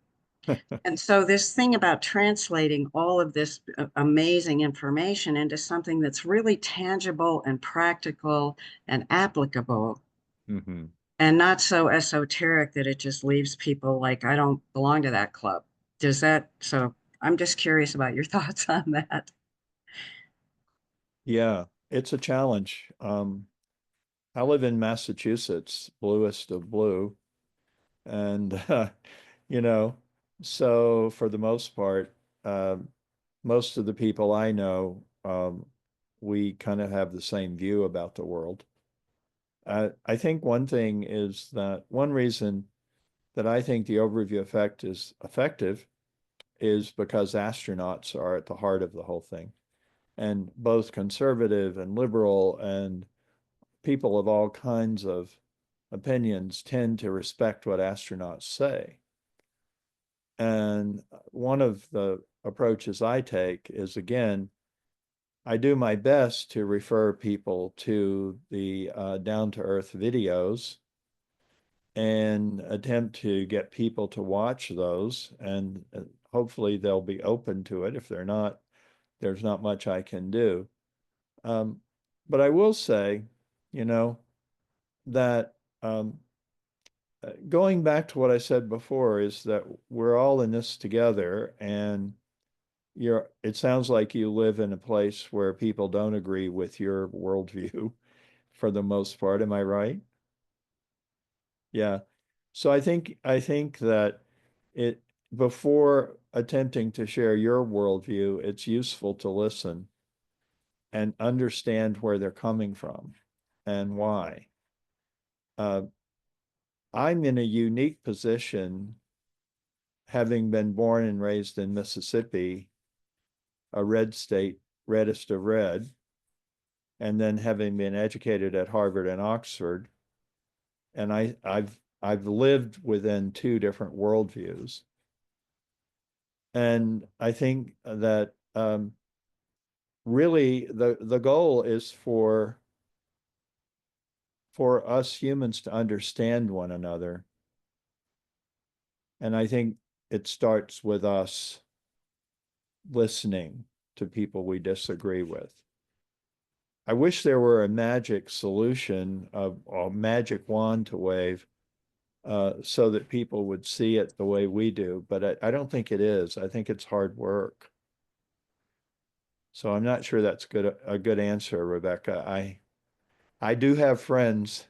And so this thing about translating all of this amazing information into something that's really tangible and practical and applicable Mhm. and not so esoteric that it just leaves people like, I don't belong to that club. So I'm just curious about your thoughts on that. Yeah, it's a challenge. I live in Massachusetts, bluest of blue, and you know, so for the most part, most of the people I know, we kind of have the same view about the world. I think one thing is that one reason that I think the overview effect is effective is because astronauts are at the heart of the whole thing. And both conservative and liberal and people of all kinds of opinions tend to respect what astronauts say. And one of the approaches I take is, again, I do my best to refer people to the down-to-earth videos and attempt to get people to watch those. And hopefully they'll be open to it. If they're not, there's not much I can do. But I will say, you know, that going back to what I said before is that we're all in this together, and it sounds like you live in a place where people don't agree with your worldview for the most part. Am I right? Yeah. So I think that it before attempting to share your worldview, it's useful to listen and understand where they're coming from and why. Uh, I'm in a unique position, having been born and raised in Mississippi, a red state, reddest of red, and then having been educated at Harvard and Oxford. And I've lived within two different worldviews. And I think that really the goal is for us humans to understand one another. And I think it starts with us listening to people we disagree with. I wish there were a magic solution, a magic wand to wave, so that people would see it the way we do. But I don't think it is. I think it's hard work. So I'm not sure that's a good answer, Rebecca. I do have friends,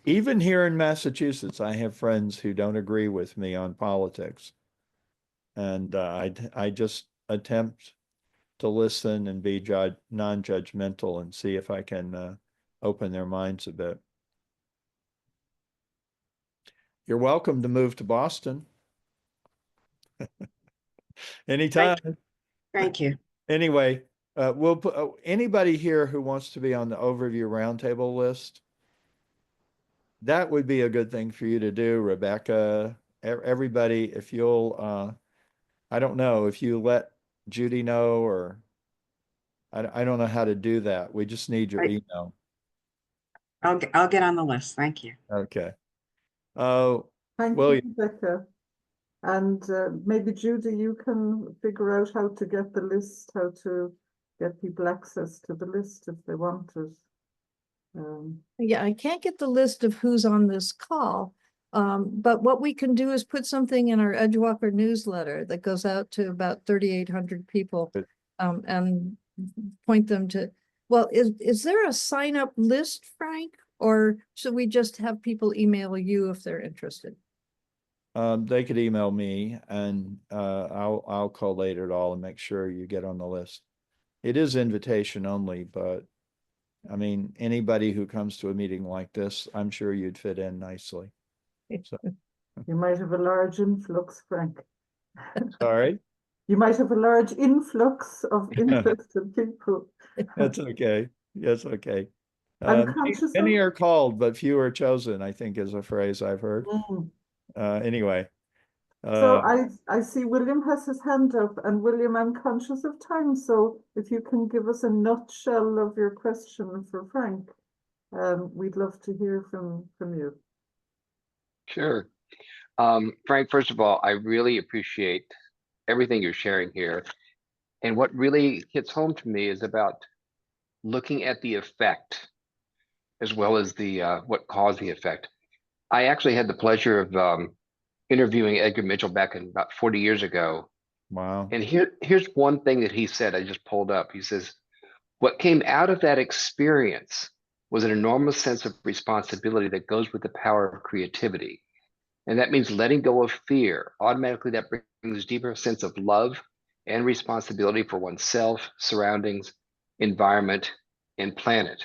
even here in Massachusetts, I have friends who don't agree with me on politics. And I just attempt to listen and be non-judgmental and see if I can open their minds a bit. You're welcome to move to Boston anytime. Thank you. Anyway, we'll put anybody here who wants to be on the overview roundtable list. That would be a good thing for you to do, Rebecca. Everybody, if you'll, I don't know if you let Judy know, or I don't know how to do that. We just need your email. I'll get on the list. Thank you. Okay. Oh, Thank William. you, Rebecca. And maybe Judy, you can figure out how to get the list, how to get people access to the list if they want it. Yeah, I can't get the list of who's on this call. But what we can do is put something in our Edgewalker newsletter that goes out to about 3,800 people, and point them to, well, is there a sign up list, Frank? Or should we just have people email you if they're interested? They could email me, and I'll collate it all and make sure you get on the list. It is invitation only, but I mean, anybody who comes to a meeting like this, I'm sure you'd fit in nicely. So, You might have a large influx, Frank. sorry. You might have a large influx of interested people. That's okay. That's okay. I'm conscious Many of. are called, but few are chosen, I think is a phrase I've heard. Anyway, So Uh, I see William has his hand up, and William, I'm conscious of time, so if you can give us a nutshell of your question for Frank, we'd love to hear from you. Sure. Frank, first of all, I really appreciate everything you're sharing here. And what really hits home to me is about looking at the effect as well as the what caused the effect. I actually had the pleasure of interviewing Edgar Mitchell back in about 40 years ago. wow. And here's one thing that he said, I just pulled up. He says, what came out of that experience was an enormous sense of responsibility that goes with the power of creativity. And that means letting go of fear. Automatically, that brings a deeper sense of love and responsibility for oneself, surroundings, environment, and planet.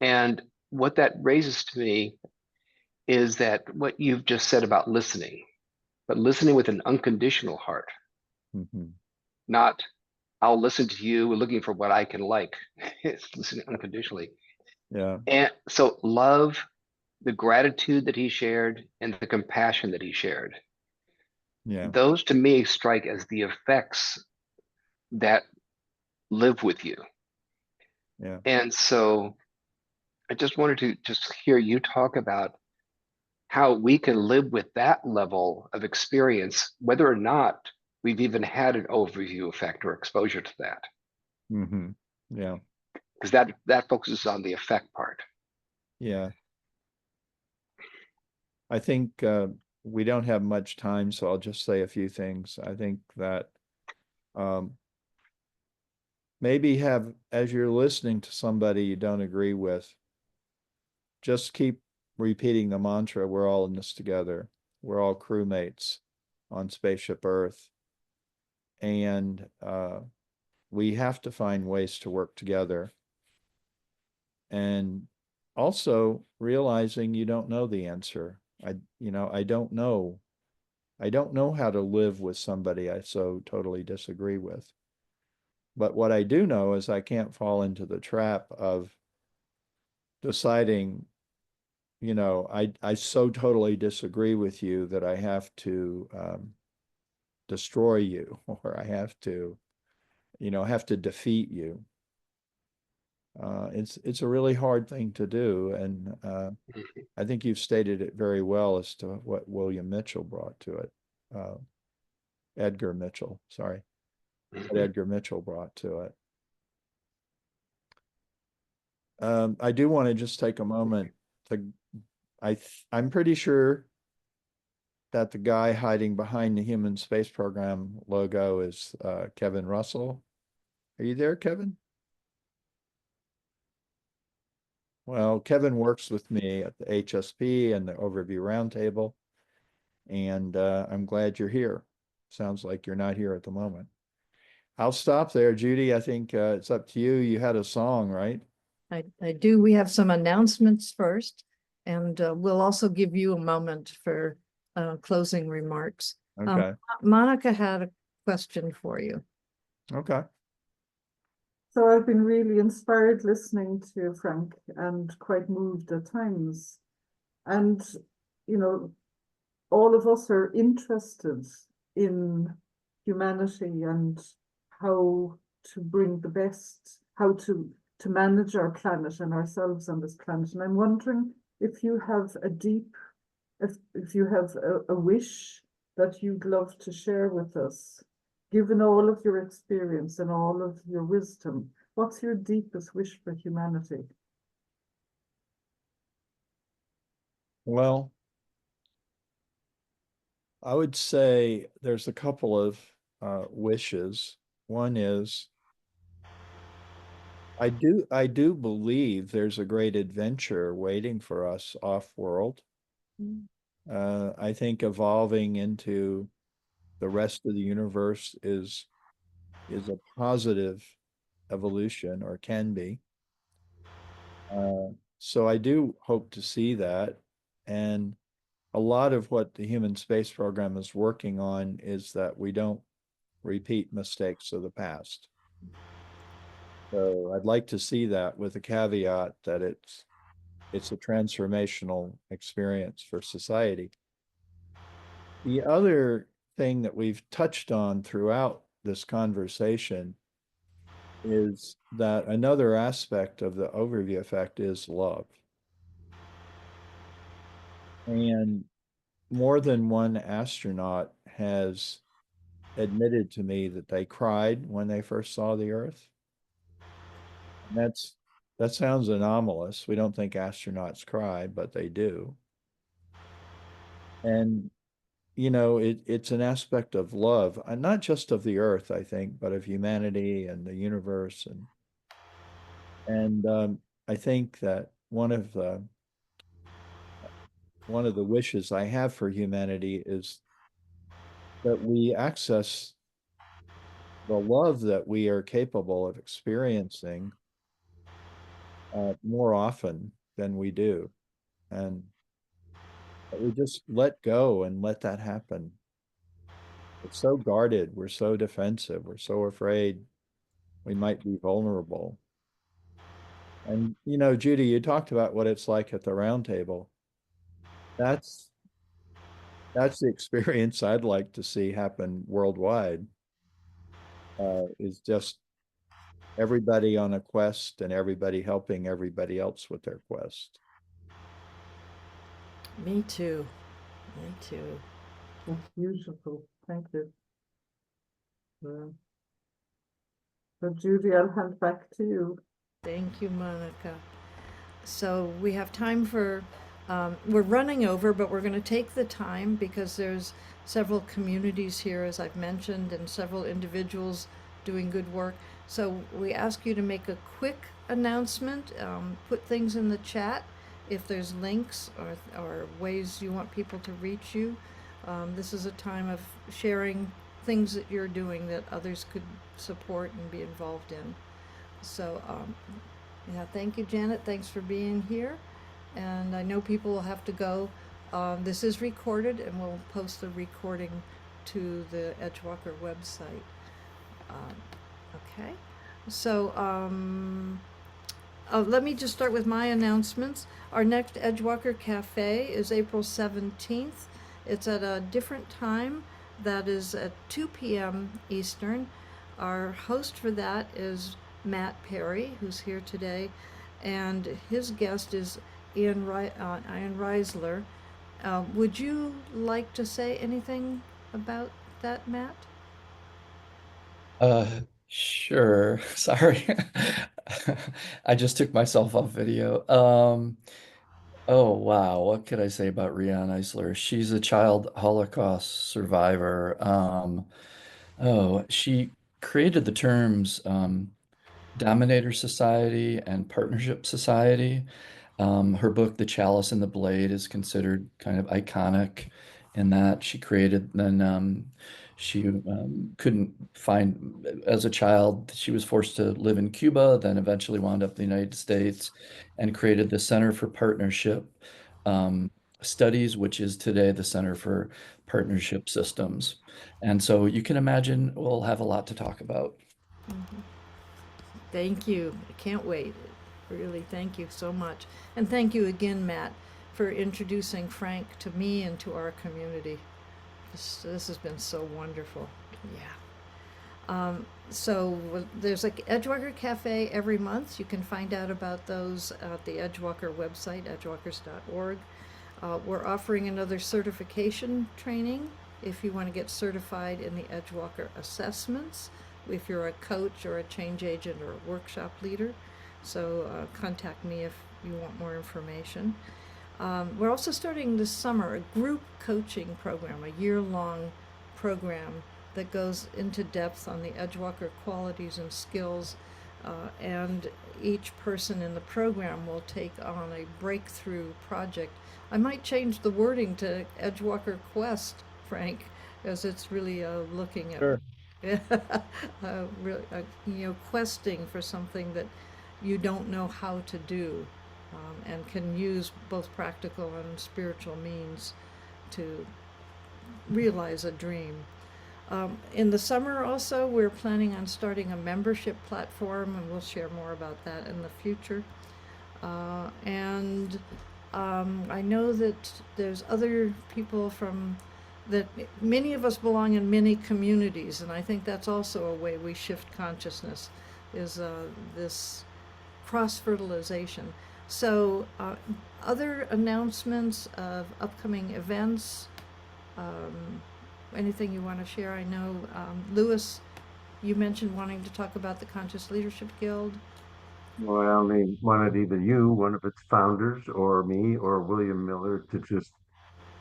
And what that raises to me is that what you've just said about listening, but listening with an unconditional heart, Mhm. not I'll listen to you looking for what I can like. It's listening unconditionally. Yeah, And so love, the gratitude that he shared, and the compassion that he shared. yeah, Those to me strike as the effects that live with you. yeah. And so I just wanted to just hear you talk about how we can live with that level of experience, whether or not we've even had an overview effect or exposure to that, Hmm. Yeah, because that focuses on the effect part. yeah. I think we don't have much time, so I'll just say a few things. I think that um, maybe have, as you're listening to somebody you don't agree with, just keep repeating the mantra, we're all in this together. We're all crewmates on Spaceship Earth. And we have to find ways to work together. And also realizing you don't know the answer. I don't know. I don't know how to live with somebody I so totally disagree with. But what I do know is I can't fall into the trap of deciding, I so totally disagree with you that I have to destroy you or I have to defeat you. It's a really hard thing to do, and I think you've stated it very well as to what William Mitchell brought to it. Uh, Edgar Mitchell, sorry, what Edgar Mitchell brought to it. I do want to just take a moment to, I'm pretty sure that the guy hiding behind the Human Space Program logo is Kevin Russell. Are you there, Kevin? Well, Kevin works with me at the HSP and the Overview Roundtable, and I'm glad you're here. Sounds like you're not here at the moment. I'll stop there, Judy. I think it's up to you. You had a song, right? I do. We have some announcements first, and we'll also give you a moment for closing remarks. Okay. Monica had a question for you. Okay. So I've been really inspired listening to Frank and quite moved at times. And, all of us are interested in humanity and how to bring the best, how to manage our planet and ourselves on this planet. And I'm wondering if you have if you have a wish that you'd love to share with us, given all of your experience and all of your wisdom, what's your deepest wish for humanity? Well, I would say there's a couple of wishes. One is I do believe there's a great adventure waiting for us off-world. I think evolving into the rest of the universe is a positive evolution or can be. So I do hope to see that. And a lot of what the human space program is working on is that we don't repeat mistakes of the past. So I'd like to see that with a caveat that it's a transformational experience for society. The other thing that we've touched on throughout this conversation is that another aspect of the overview effect is love. And more than one astronaut has admitted to me that they cried when they first saw the Earth. And that sounds anomalous. We don't think astronauts cry, but they do. And it's an aspect of love, not just of the Earth, I think, but of humanity and the universe. And I think that one of the wishes I have for humanity is that we access the love that we are capable of experiencing more often than we do, and that we just let go and let that happen. It's so guarded, we're so defensive, we're so afraid we might be vulnerable. And Judy, you talked about what it's like at the round table. That's the experience I'd like to see happen worldwide. Is just everybody on a quest and everybody helping everybody else with their quest. Me too. Me too. That's beautiful. Thank you. So Judy, I'll hand back to you. Thank you, Monica. So we have time for, we're running over, but we're going to take the time because there's several communities here, as I've mentioned, and several individuals doing good work. So we ask you to make a quick announcement, put things in the chat if there's links or ways you want people to reach you. This is a time of sharing things that you're doing that others could support and be involved in. So, yeah, thank you, Janet. Thanks for being here. And I know people will have to go. This is recorded, and we'll post the recording to the Edgewalker website. Okay. So, let me just start with my announcements. Our next Edgewalker Cafe is April 17th. It's at a different time. That is at 2 p.m. Eastern. Our host for that is Matt Perry, who's here today, and his guest is Ian Reisler. Would you like to say anything about that, Matt? Sure. Sorry. I just took myself off video. Oh wow, what could I say about Rian Eisler? She's a child Holocaust survivor. She created the terms Dominator Society and Partnership Society. Her book, The Chalice and the Blade, is considered kind of iconic in that she created, then she couldn't find, as a child, she was forced to live in Cuba, then eventually wound up in the United States and created the Center for Partnership Studies, which is today the Center for Partnership Systems. And so you can imagine we'll have a lot to talk about. Mm-hmm. Thank you. I can't wait. Really, thank you so much. And thank you again, Matt, for introducing Frank to me and to our community. This has been so wonderful. Yeah. So there's like Edgewalker Cafe every month. You can find out about those at the Edgewalker website, edgewalkers.org. We're offering another certification training if you want to get certified in the Edgewalker assessments, if you're a coach or a change agent or a workshop leader. So contact me if you want more information. We're also starting this summer a group coaching program, a year-long program that goes into depth on the Edgewalker qualities and skills, and each person in the program will take on a breakthrough project. I might change the wording to Edgewalker Quest, Frank, as it's really looking at Sure. questing for something that you don't know how to do, and can use both practical and spiritual means to realize a dream. In the summer also, we're planning on starting a membership platform, and we'll share more about that in the future. And I know that there's other people from that many of us belong in many communities, and I think that's also a way we shift consciousness, is this cross-fertilization. So other announcements of upcoming events, anything you want to share? I know, Lewis, you mentioned wanting to talk about the Conscious Leadership Guild. Well, I only wanted either you, one of its founders, or me, or William Miller to just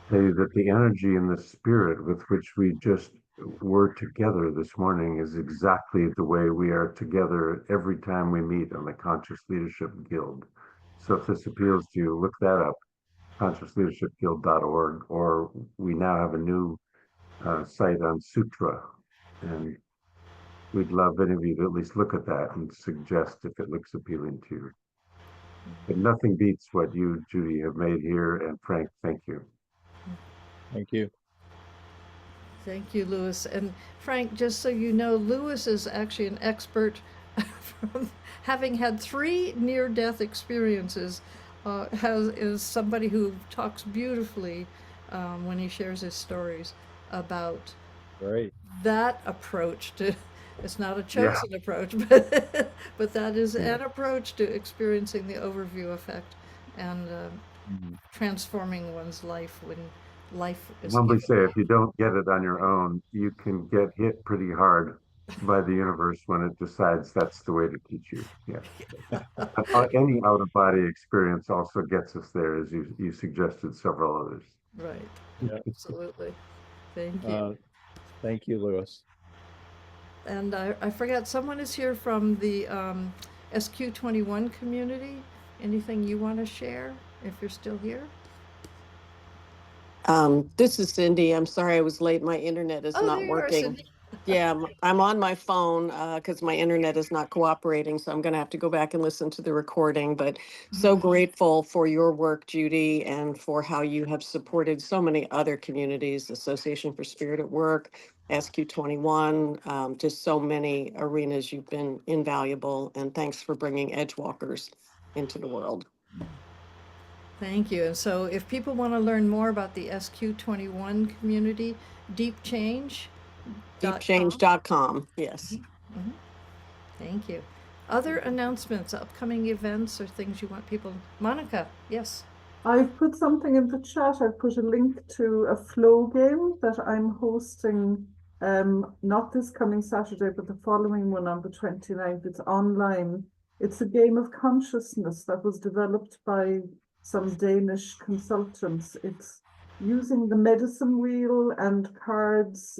tell you that the energy and the spirit with which we just were together this morning is exactly the way we are together every time we meet on the Conscious Leadership Guild. So if this appeals to you, look that up, consciousleadershipguild.org, or we now have a new site on Sutra. And we'd love any of you to at least look at that and suggest if it looks appealing to you. But nothing beats what you, Judy, have made here. And Frank, thank you. Thank you. Thank you, Lewis. And Frank, just so you know, Lewis is actually an expert from having had 3 near-death experiences. Is somebody who talks beautifully when he shares his stories about Great. that approach to. It's not a Yeah. chosen approach, but that is Yeah. an approach to experiencing the overview effect and transforming one's life when life is Humbly given. say, if you don't get it on your own, you can get hit pretty hard by the universe when it decides that's the way to teach you. Yeah. Any out of body experience also gets us there, as you suggested several others. Right. Yeah. Absolutely. Thank you. Thank you, Lewis. And I forgot, someone is here from the SQ21 community. Anything you want to share if you're still here? This is Cindy. I'm sorry I was late. My internet is Oh, not there you are, working. Cindy. Yeah, I'm on my phone because my internet is not cooperating. So I'm going to have to go back and listen to the recording. But so grateful for your work, Judy, and for how you have supported so many other communities, Association for Spirit at Work, SQ21, just so many arenas. You've been invaluable. And thanks for bringing Edgewalkers into the world. Thank you. And so if people want to learn more about the SQ21 community, deepchange.com. Deepchange.com. Yes. Thank you. Other announcements, upcoming events, or things you want people. Monica, yes. I've put something in the chat. I've put a link to a flow game that I'm hosting, not this coming Saturday, but the following one on the 29th. It's online. It's a game of consciousness that was developed by some Danish consultants. It's using the medicine wheel and cards.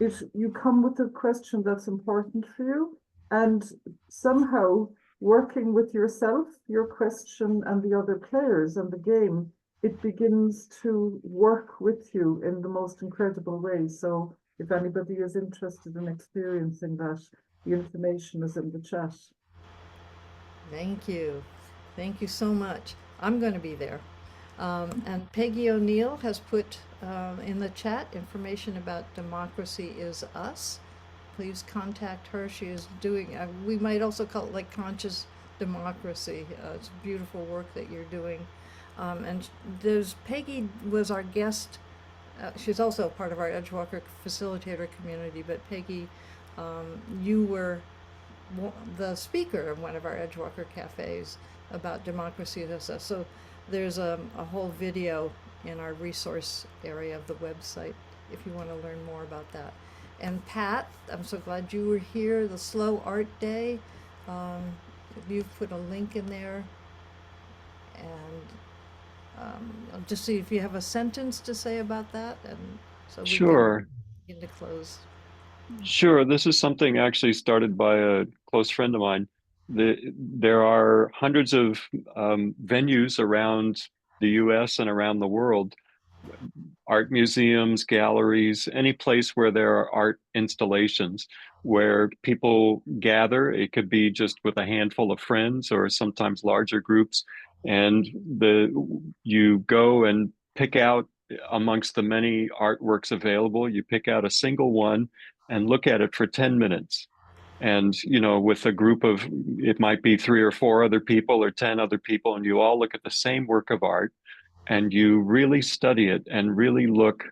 If you come with a question that's important for you, and somehow working with yourself, your question, and the other players and the game, it begins to work with you in the most incredible way. So if anybody is interested in experiencing that, the information is in the chat. Thank you. Thank you so much. I'm going to be there. And Peggy O'Neill has put in the chat information about Democracy Is Us. Please contact her. She is doing, we might also call it like conscious democracy. It's beautiful work that you're doing. And Peggy was our guest. She's also part of our Edgewalker facilitator community, but Peggy, you were the speaker of one of our Edgewalker cafes about Democracy Is Us. So there's a whole video in our resource area of the website if you want to learn more about that. And Pat, I'm so glad you were here. The Slow Art Day, you've put a link in there. And I'll just see if you have a sentence to say about that. And so we Sure. can begin to close. Sure. This is something actually started by a close friend of mine. There are hundreds of venues around the US and around the world, art museums, galleries, any place where there are art installations where people gather. It could be just with a handful of friends or sometimes larger groups. And you go and pick out amongst the many artworks available, you pick out a single one and look at it for 10 minutes. And, with a group of, it might be 3 or 4 other people or 10 other people, and you all look at the same work of art and you really study it and really look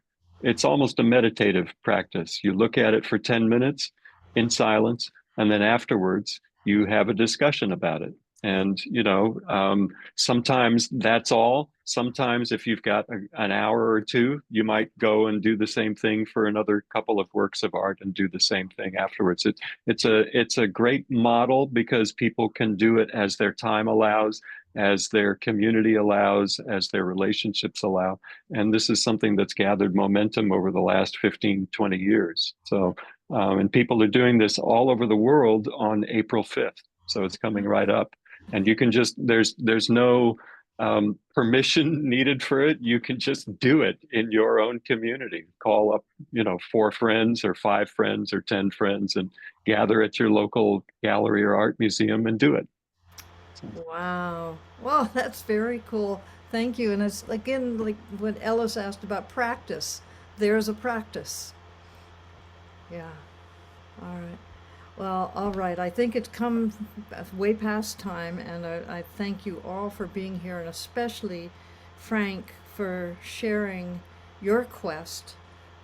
it's almost a meditative practice. You look at it for 10 minutes in silence, and then afterwards you have a discussion about it. And, sometimes that's all. Sometimes if you've got an hour or two, you might go and do the same thing for another couple of works of art and do the same thing afterwards. It's a great model because people can do it as their time allows, as their community allows, as their relationships allow. And this is something that's gathered momentum over the last 15, 20 years. So, and people are doing this all over the world on April 5th. So it's coming right up. And you can just, there's no permission needed for it. You can just do it in your own community. Call up, 4 friends or 5 friends or 10 friends and gather at your local gallery or art museum and do it. So. Wow. Well, that's very cool. Thank you. And it's again like when Ellis asked about practice, there's a practice. Yeah. All right. Well, all right. I think it's come way past time, and I thank you all for being here, and especially Frank for sharing your quest,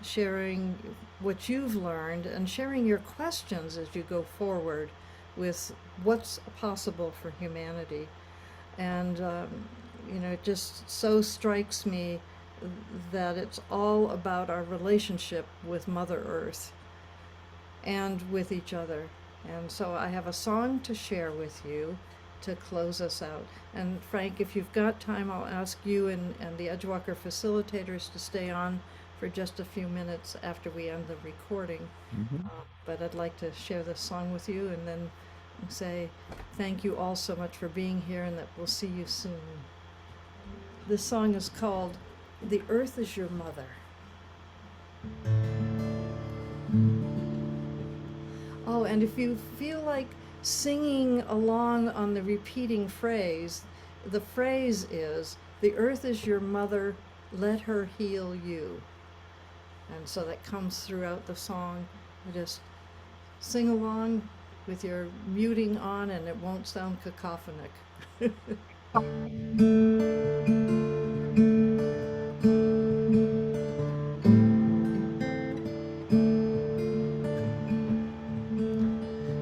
sharing what you've learned, and sharing your questions as you go forward with what's possible for humanity. And, it just so strikes me that it's all about our relationship with Mother Earth and with each other. And so I have a song to share with you to close us out. And Frank, if you've got time, I'll ask you and the Edgewalker facilitators to stay on for just a few minutes after we end the recording. But I'd like to share this song with you and then say thank you all so much for being here, and that we'll see you soon. This song is called "The Earth is Your Mother." Oh, and if you feel like singing along on the repeating phrase, the phrase is, "The earth is your mother, let her heal you." And so that comes throughout the song. You just sing along with your muting on, and it won't sound cacophonic.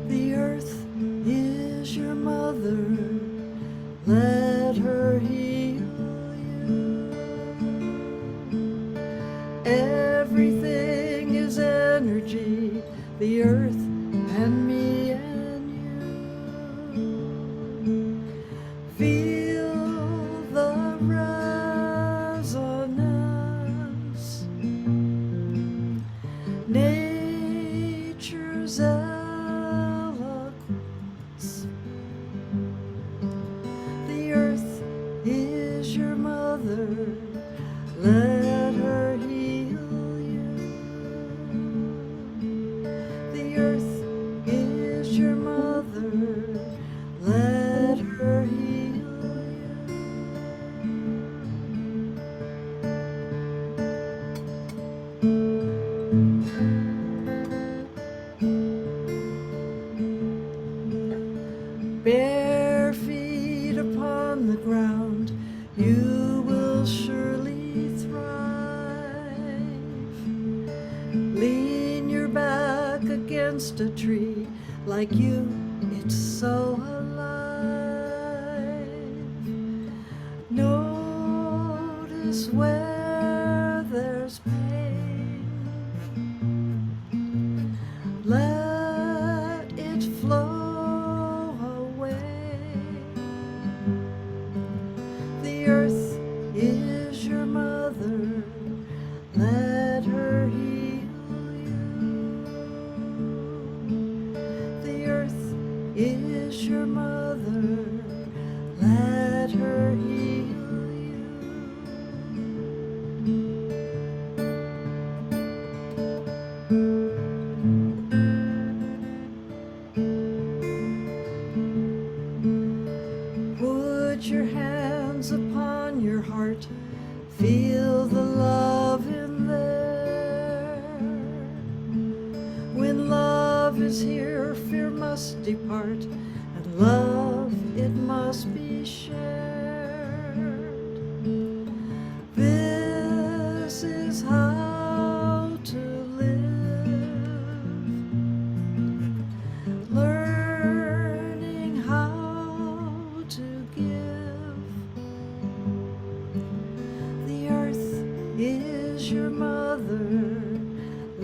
The earth is your mother, let her heal you. Everything is energy, the earth and me and you. Feel the resonance, nature's eloquence. The earth is your mother, let her heal you. The earth is your mother, let her heal you. Bare feet upon the ground, you will surely thrive. Lean your back against a tree, like you, it's so alive. Notice where there's pain, let it flow away. The earth is your mother, let her heal you. The earth is your mother, let her heal you. Put your hands upon your heart, feel the love in there. When love is here, fear must depart, and love, it must be shared. This is how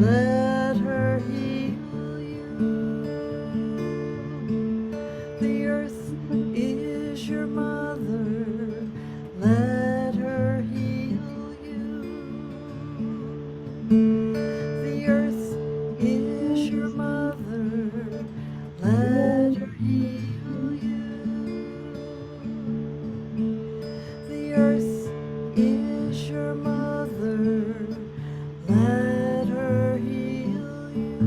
let her heal you. The earth is your mother, let her heal you. The earth is your mother, let her heal you. The earth is your mother, let her heal you.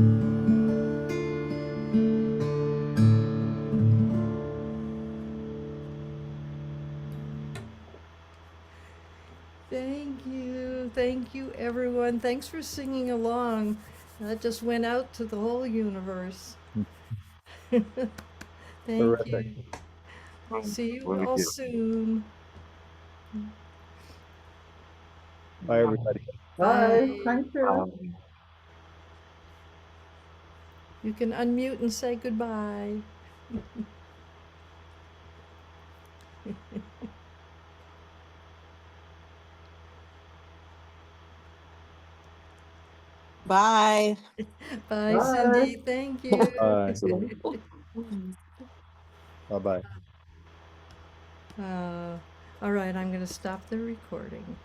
Thank you, everyone. Thanks for singing along. That just went out to the whole universe. Thank Terrific. you. See you Thank all you. soon. Bye, everybody. Bye, Bye. thank you. You can unmute and say goodbye. Bye. Bye, Bye. Cindy. Thank you. Bye. Bye-bye. All right, I'm going to stop the recording.